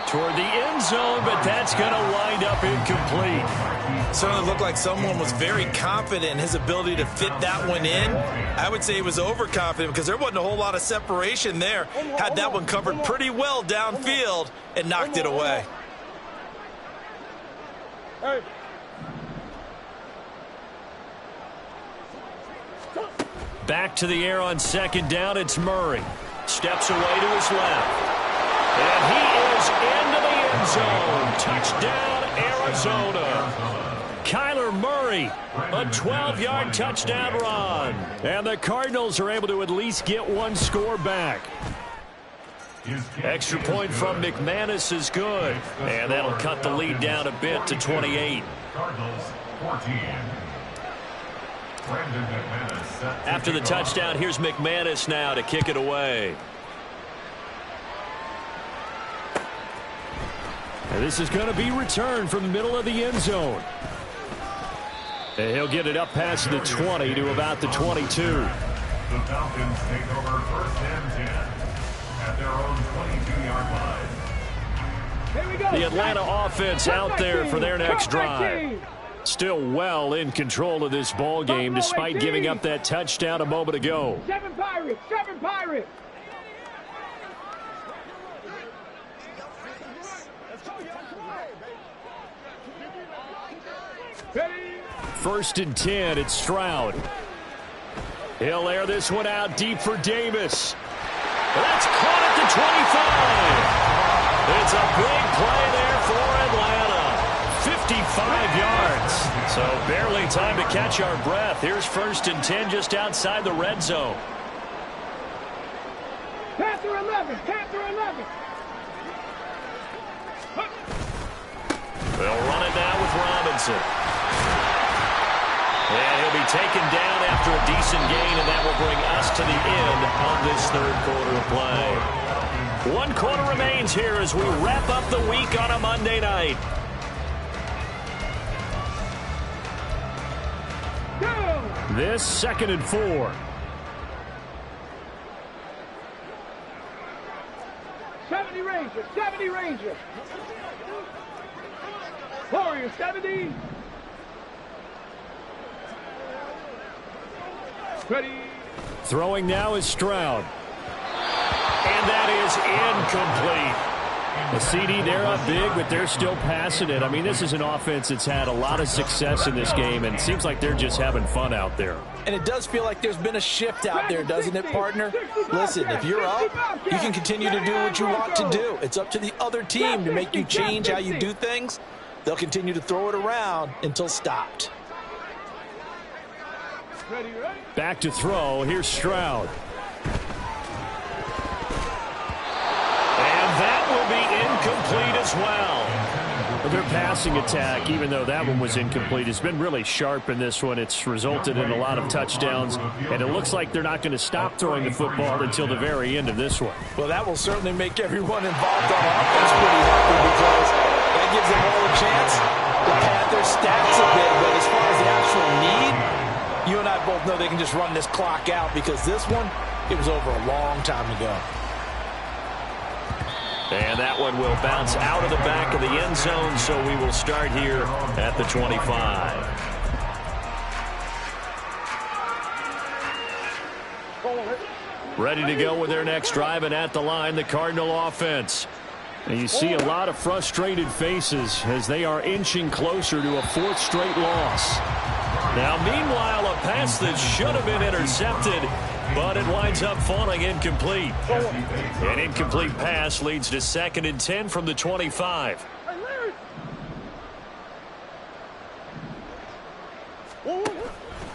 Toward the end zone, but that's going to wind up incomplete. Certainly looked like someone was very confident in his ability to fit that one in. I would say he was overconfident because there wasn't a whole lot of separation there. Had that one covered pretty well downfield and knocked it away. Back to the air on 2nd down, it's Murray. Steps away to his left. And he is into the end zone. Touchdown, Arizona. Kyler Murray, a 12-yard touchdown run. And the Cardinals are able to at least get 1 score back. Extra point from McManus is good. And that'll cut the lead down a bit to 28. Cardinals 14. After the touchdown, here's McManus now to kick it away. And this is going to be returned from the middle of the end zone. And he'll get it up past the 20 to about the 22. The Falcons take over 1st and 10 at their own 22-yard line. The Atlanta offense out there for their next drive. Still well in control of this ball game despite giving up that touchdown a moment ago. 7 Pirates. 1st and 10. It's Stroud. He'll air this one out deep for Davis. That's caught at the 25. It's a big play there for Atlanta. 55 yards. So barely time to catch our breath. Here's 1st and 10 just outside the red zone. Panther 11, Panther 11. They'll run it now with Robinson. And he'll be taken down after a decent gain, and that will bring us to the end of this 3rd quarter of play. 1 quarter remains here as we wrap up the week on a Monday night. This 2nd and 4. 70 Rangers, 70 Rangers. Warriors, 70. Ready. Throwing now is Stroud. And that is incomplete. The CD, they're up big, but they're still passing it. I mean, this is an offense that's had a lot of success in this game, and it seems like they're just having fun out there. And it does feel like there's been a shift out there, doesn't it, partner? Listen, if you're up, you can continue to do what you want to do. It's up to the other team to make you change how you do things. They'll continue to throw it around until stopped. Back to throw. Here's Stroud. And that will be incomplete as well. Their passing attack, even though that one was incomplete, has been really sharp in this one. It's resulted in a lot of touchdowns, and it looks like they're not going to stop throwing the football until the very end of this one. Well, that will certainly make everyone involved on offense pretty happy because that gives them all a chance to pad their stats a bit. But as far as the actual need, you and I both know they can just run this clock out because this one, it was over a long time ago. And that one will bounce out of the back of the end zone, so we will start here at the 25. Ready to go with their next drive, and at the line, the Cardinal offense. And you see a lot of frustrated faces as they are inching closer to a 4th straight loss. Now, meanwhile, a pass that should have been intercepted, but it winds up falling incomplete. An incomplete pass leads to 2nd and 10 from the 25.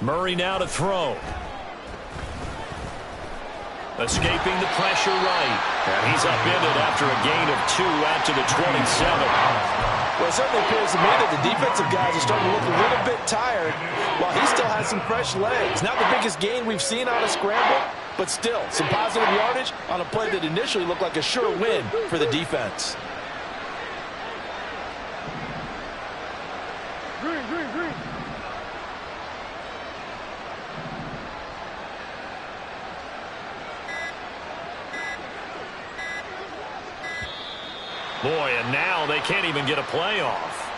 Murray now to throw. Escaping the pressure right. And he's upended after a gain of 2 out to the 27. Well, it certainly appears to me that the defensive guys are starting to look a little bit tired while he still has some fresh legs. Not the biggest gain we've seen on a scramble, but still some positive yardage on a play that initially looked like a sure win for the defense. Green. Boy, and now they can't even get a play off.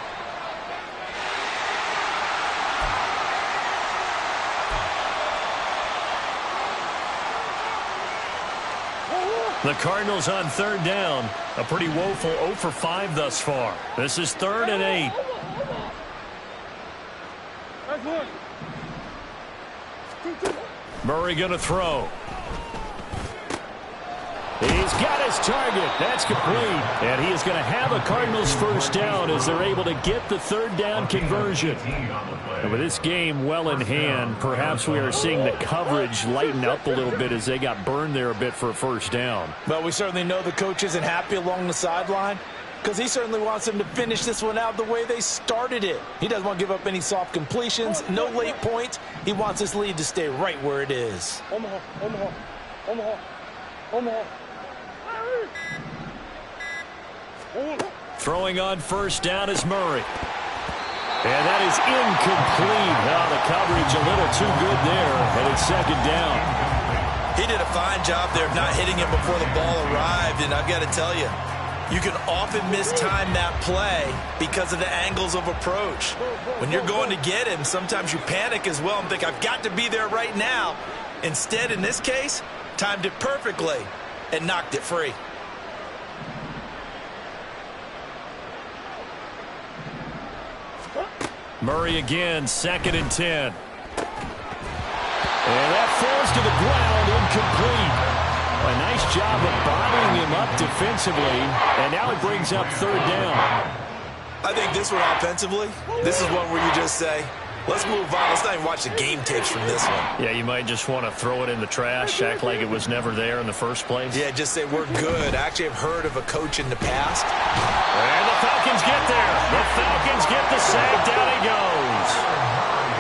The Cardinals on 3rd down. A pretty woeful 0 for 5 thus far. This is 3rd and 8. Murray going to throw. He's got his target. That's complete. And he is going to have a Cardinals 1st down as they're able to get the 3rd down conversion. And with this game well in hand, perhaps we are seeing the coverage lighten up a little bit as they got burned there a bit for a 1st down. But we certainly know the coach isn't happy along the sideline because he certainly wants them to finish this one out the way they started it. He doesn't want to give up any soft completions, no late points. He wants this lead to stay right where it is. Omaha. Throwing on 1st down is Murray. And that is incomplete. Now the coverage a little too good there, and it's 2nd down. He did a fine job there of not hitting him before the ball arrived, and I've got to tell you, you can often mistime that play because of the angles of approach. When you're going to get him, sometimes you panic as well and think, I've got to be there right now. Instead, in this case, timed it perfectly and knocked it free. Murray again, 2nd and 10. And that falls to the ground, incomplete. A nice job of bodying him up defensively, and now it brings up 3rd down. I think this one offensively, this is one where you just say, let's move on. Let's not even watch the game tapes from this one. Yeah, you might just want to throw it in the trash, act like it was never there in the first place. Yeah, just say we're good. I actually have heard of a coach in the past. And the Falcons get there. The Falcons get the sack. Down he goes.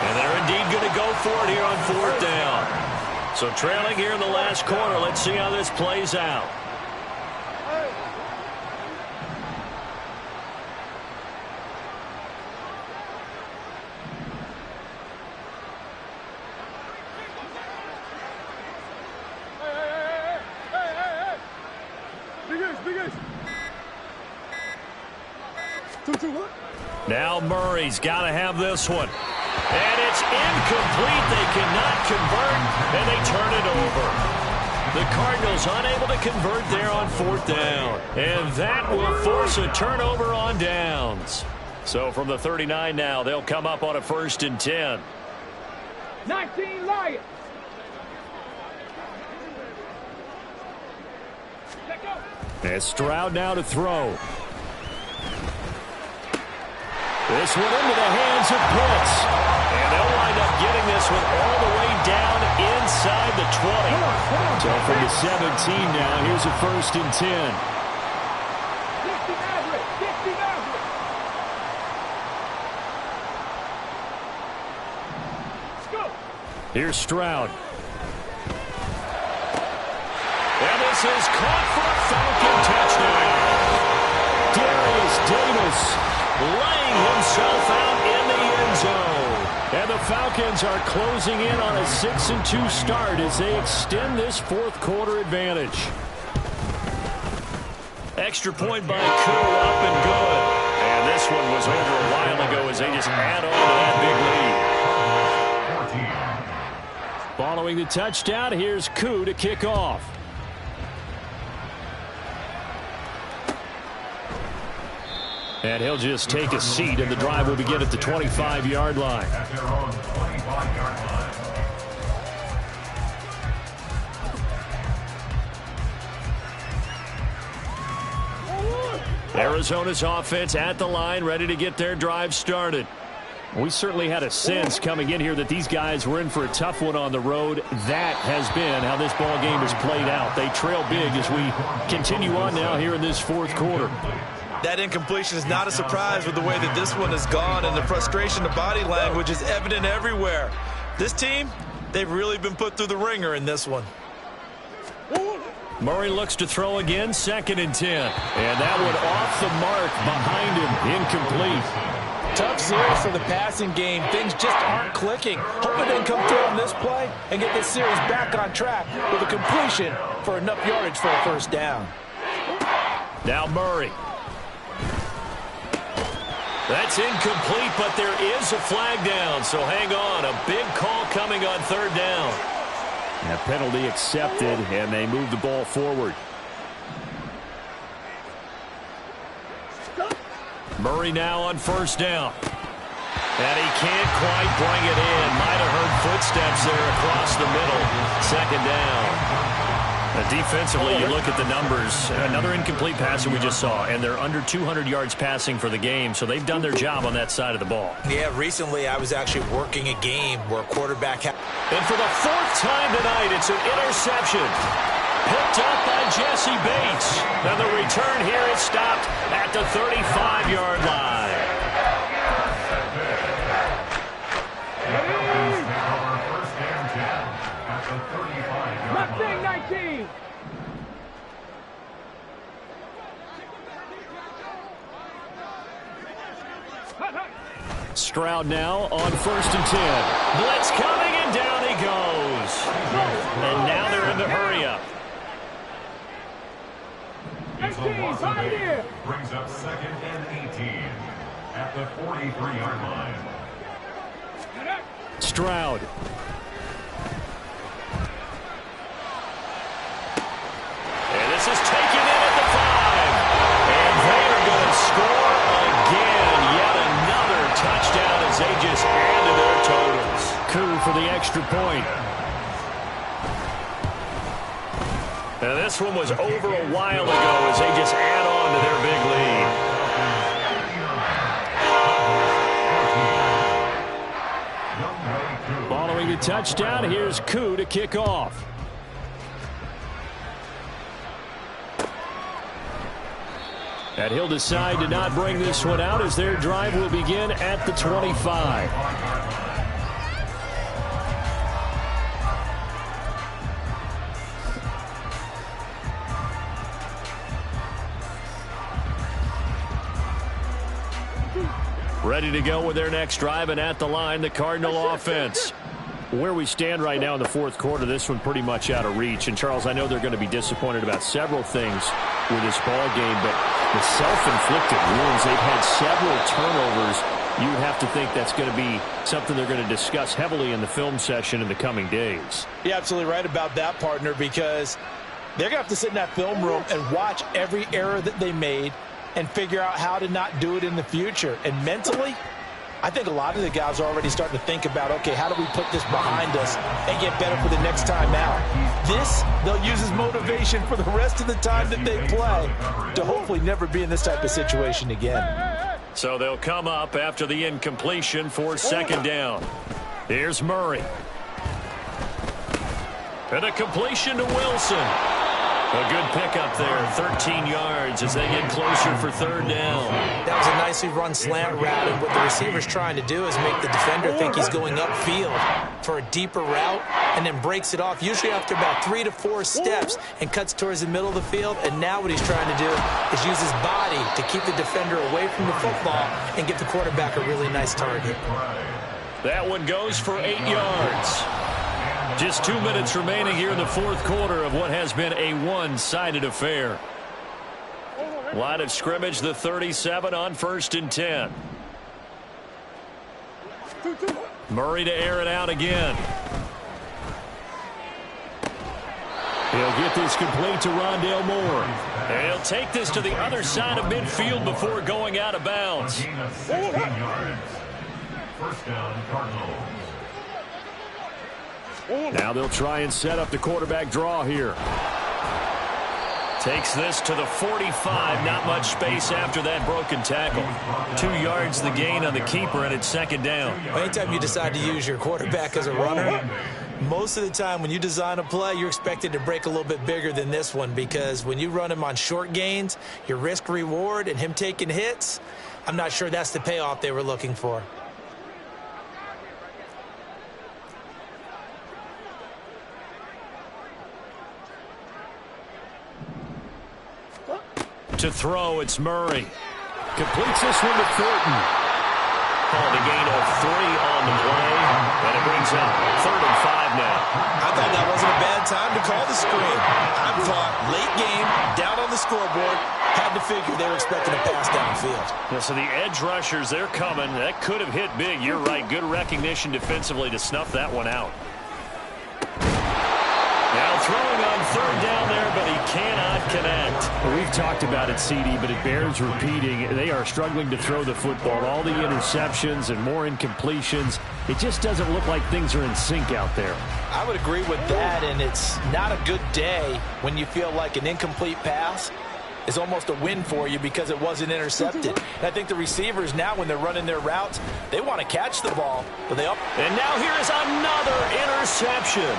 And they're indeed going to go for it here on 4th down. So trailing here in the last quarter. Let's see how this plays out. Now Murray's got to have this one. And it's incomplete. They cannot convert, and they turn it over. The Cardinals unable to convert there on 4th down. And that will force a turnover on downs. So from the 39 now, they'll come up on a 1st and 10. 19 Lions. And Stroud now to throw. This one into the hands of Pitts. And they'll wind up getting this one all the way down inside the 20. So from the 17 now, here's a 1st and 10. 60 average. 60 average. Let's go. Here's Stroud. And this is caught for a Falcon touchdown. Darius Davis laying himself out in the end zone. And the Falcons are closing in on a 6-2 start as they extend this 4th quarter advantage. Extra point by Koo, up and good. And this one was over a while ago as they just add on to that big lead. Following the touchdown, here's Koo to kick off. And he'll just take a seat, and the drive will begin at the 25-yard line. At their own 25-yard line. Arizona's offense at the line, ready to get their drive started. We certainly had a sense coming in here that these guys were in for a tough one on the road. That has been how this ball game has played out. They trail big as we continue on now here in this 4th quarter. That incompletion is not a surprise with the way that this one has gone, and the frustration of body language is evident everywhere. This team, they've really been put through the ringer in this one. Murray looks to throw again, 2nd and 10. And that one off the mark behind him, incomplete. Tough series for the passing game. Things just aren't clicking. Hope it didn't come through on this play and get this series back on track with a completion for enough yardage for a 1st down. Now Murray. That's incomplete, but there is a flag down, so hang on. A big call coming on 3rd down. A penalty accepted, and they move the ball forward. Murray now on 1st down. And he can't quite bring it in. Might have heard footsteps there across the middle. 2nd down. Defensively, you look at the numbers. Another incomplete pass that we just saw, and they're under 200 yards passing for the game, so they've done their job on that side of the ball. Yeah, recently I was actually working a game where a quarterback had... And for the 4th time tonight, it's an interception. Picked up by Jesse Bates. And the return here is stopped at the 35-yard line. Mustang 19. Stroud now on 1st and 10. Blitz coming, and down he goes. And now they're in the hurry-up. 18, 5 here. Brings up 2nd and 18 at the 43-yard line. Stroud. And this is taken in at the 5. And they are going to score again. Yet another touchdown as they point. And this one was over a while ago as they just add on to their big lead. Following the touchdown, here's Koo to kick off. And he'll decide to not bring this one out as their drive will begin at the 25. Ready to go with their next drive, and at the line, the Cardinal offense. Where we stand right now in the fourth quarter, this one pretty much out of reach. And, Charles, I know they're going to be disappointed about several things with this ball game, but the self-inflicted wounds, they've had several turnovers. You have to think that's going to be something they're going to discuss heavily in the film session in the coming days. You're absolutely right about that, partner, because they're going to have to sit in that film room and watch every error that they made and figure out how to not do it in the future. And mentally, I think a lot of the guys are already starting to think about, okay, how do we put this behind us and get better for the next time out? This, they'll use as motivation for the rest of the time that they play to hopefully never be in this type of situation again. So they'll come up after the incompletion for second down. Here's Murray. And a completion to Wilson. A good pickup there, 13 yards as they get closer for third down. That was a nicely run slant route, and what the receiver's trying to do is make the defender think he's going upfield for a deeper route and then breaks it off, usually after about 3 to 4 steps, and cuts towards the middle of the field. And now what he's trying to do is use his body to keep the defender away from the football and give the quarterback a really nice target. That one goes for 8 yards. Just 2 minutes remaining here in the fourth quarter of what has been a one-sided affair. Line of scrimmage, the 37 on 1st and 10. Murray to air it out again. He'll get this complete to Rondale Moore. And he'll take this to the other side of midfield before going out of bounds. 16 yards. First down, Cardinals. Now they'll try and set up the quarterback draw here. Takes this to the 45. Not much space after that broken tackle. 2 yards the gain on the keeper, and it's second down. Well, anytime you decide to use your quarterback as a runner, most of the time when you design a play, you're expected to break a little bit bigger than this one, because when you run him on short gains, your risk-reward and him taking hits, I'm not sure that's the payoff they were looking for. To throw, it's Murray. Completes this one to Thornton. Called a gain of 3 on the play, and it brings up 3rd and 5 now. I thought that wasn't a bad time to call the screen. I thought late game, down on the scoreboard, had to figure they were expecting a pass downfield. Yeah, so the edge rushers, they're coming. That could have hit big. You're right. Good recognition defensively to snuff that one out. Now throwing on 3rd down there, but he cannot connect. Well, we've talked about it, CD, but it bears repeating. They are struggling to throw the football. All the interceptions and more incompletions. It just doesn't look like things are in sync out there. I would agree with that, and it's not a good day when you feel like an incomplete pass is almost a win for you because it wasn't intercepted. And I think the receivers now, when they're running their routes, they want to catch the ball. But and now here is another interception.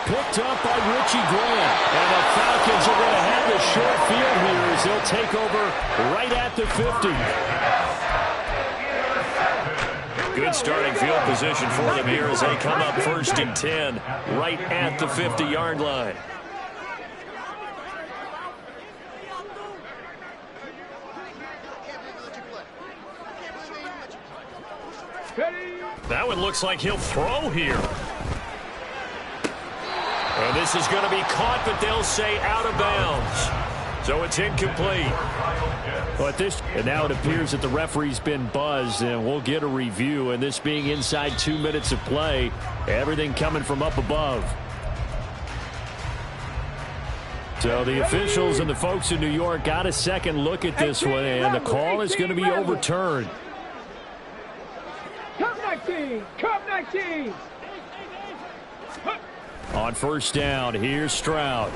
Picked up by Richie Grant. And the Falcons are going to have the short field here as they'll take over right at the 50. Good starting field position for them here as they come up 1st and 10 right at the 50-yard line. That one looks like he'll throw here. And this is going to be caught, but they'll say out of bounds. So it's incomplete. And now it appears that the referee's been buzzed, and we'll get a review. And this being inside 2 minutes of play, everything coming from up above. So the officials and the folks in New York got a second look at this one, and the call is going to be overturned. Cup 19! Cup 19! On first down, here's Stroud.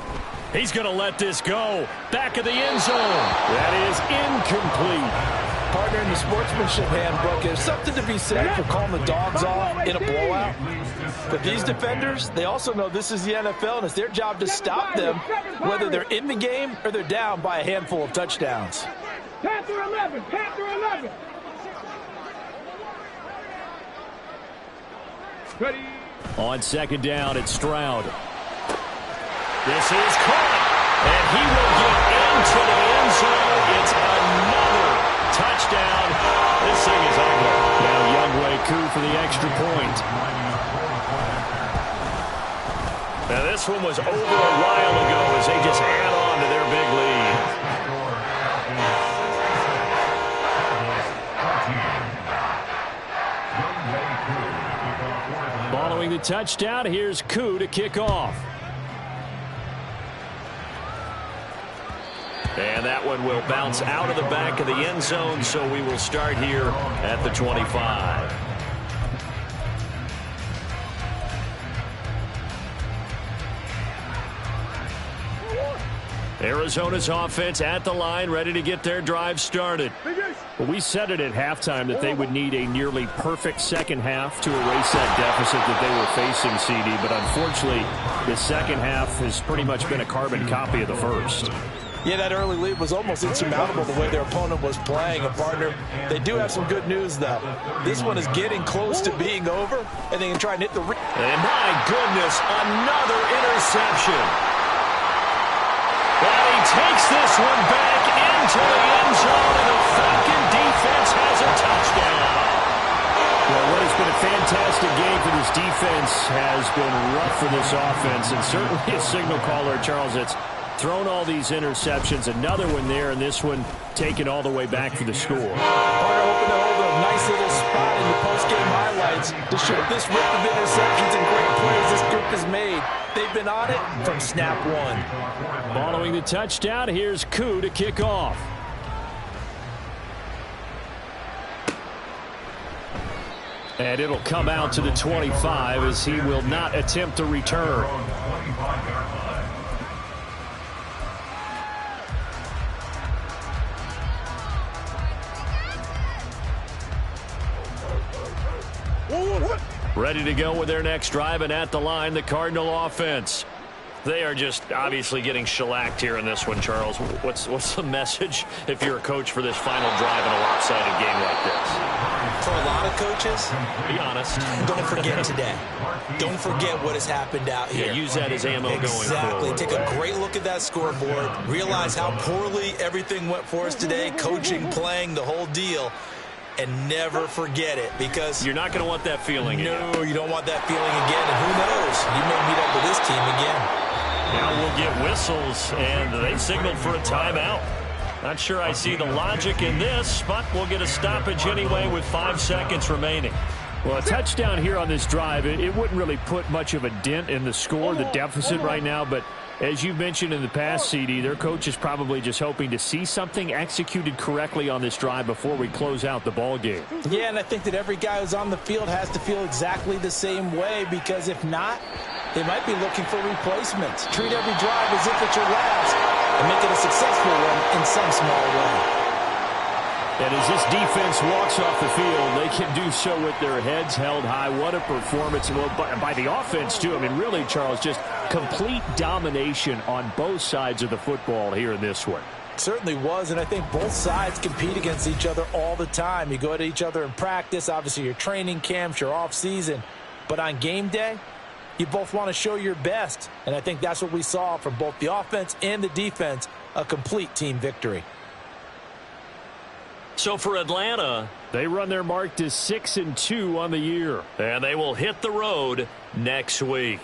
He's going to let this go. Back of the end zone. That is incomplete. Partner, in the sportsmanship handbook, there's something to be said for calling the dogs off in a blowout. But these defenders, they also know this is the NFL, and it's their job to stop them, whether they're in the game or they're down by a handful of touchdowns. Panther 11, Panther 11. Ready. On second down, it's Stroud. This is caught, and he will get into the end zone. It's another touchdown. This thing is ugly. Now Youngway coup for the extra point. Now this one was over a while ago as they just add on to their big lead. Following the touchdown, here's Koo to kick off. And that one will bounce out of the back of the end zone, so we will start here at the 25. Arizona's offense at the line, ready to get their drive started. Well, we said it at halftime that they would need a nearly perfect second half to erase that deficit that they were facing, CD. But unfortunately, the second half has pretty much been a carbon copy of the first. Yeah, that early lead was almost insurmountable the way their opponent was playing. And, partner, they do have some good news, though. This one is getting close to being over, and they can try and hit the... And my goodness, another interception. Well, he takes this one back into the end zone, and the Falcon defense has a touchdown. Well, what has been a fantastic game for this defense has been rough for this offense, and certainly a signal caller, Charles, that's thrown all these interceptions. Another one there, and this one taken all the way back for the score. Partner hoping to hold a nice little spot in the post-game highlights to show this rip of interceptions and great plays this group has made. They've been on it from snap one. Following the touchdown, here's Koo to kick off. And it'll come out to the 25 as he will not attempt to return. Ready to go with their next drive, and at the line, the Cardinal offense. They are just obviously getting shellacked here in this one, Charles. What's the message if you're a coach for this final drive in a lopsided game like this? For a lot of coaches, be honest. Don't forget today. Don't forget what has happened out here. Yeah, use that as ammo going forward. Exactly. Take a great look at that scoreboard. Realize how poorly everything went for us today. Coaching, playing, the whole deal. And never forget it, because you're not going to want that feeling again. No, you don't want that feeling again. And who knows? You may meet up with this team again. Now we'll get whistles, and they signaled for a timeout. Not sure I see the logic in this, but we'll get a stoppage anyway with 5 seconds remaining. Well, a touchdown here on this drive, it wouldn't really put much of a dent in the score, the deficit right now, but as you mentioned in the past, CD, their coach is probably just hoping to see something executed correctly on this drive before we close out the ball game. Yeah, and I think that every guy who's on the field has to feel exactly the same way, because if not, they might be looking for replacements. Treat every drive as if it's your last and make it a successful one in some small way. And as this defense walks off the field, they can do so with their heads held high. What a performance. Well, by the offense, too. I mean, really, Charles, just complete domination on both sides of the football here in this one. Certainly was, and I think both sides compete against each other all the time. You go at each other in practice, obviously your training camps, your off-season. But on game day, you both want to show your best. And I think that's what we saw from both the offense and the defense, a complete team victory. So for Atlanta, they run their mark to 6-2 on the year. And they will hit the road next week.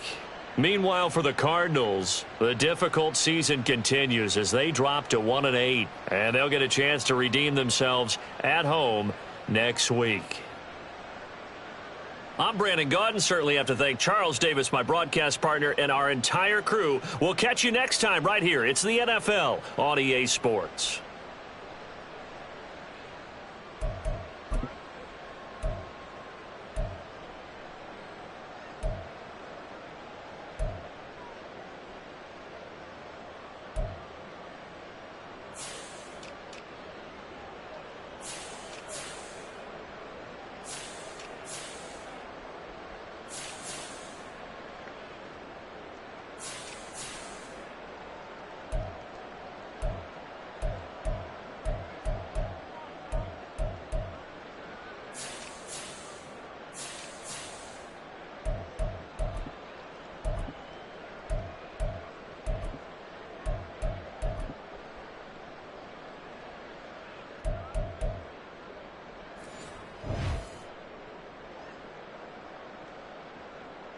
Meanwhile, for the Cardinals, the difficult season continues as they drop to 1-8. And they'll get a chance to redeem themselves at home next week. I'm Brandon Gaudin. Certainly have to thank Charles Davis, my broadcast partner, and our entire crew. We'll catch you next time right here. It's the NFL on EA Sports.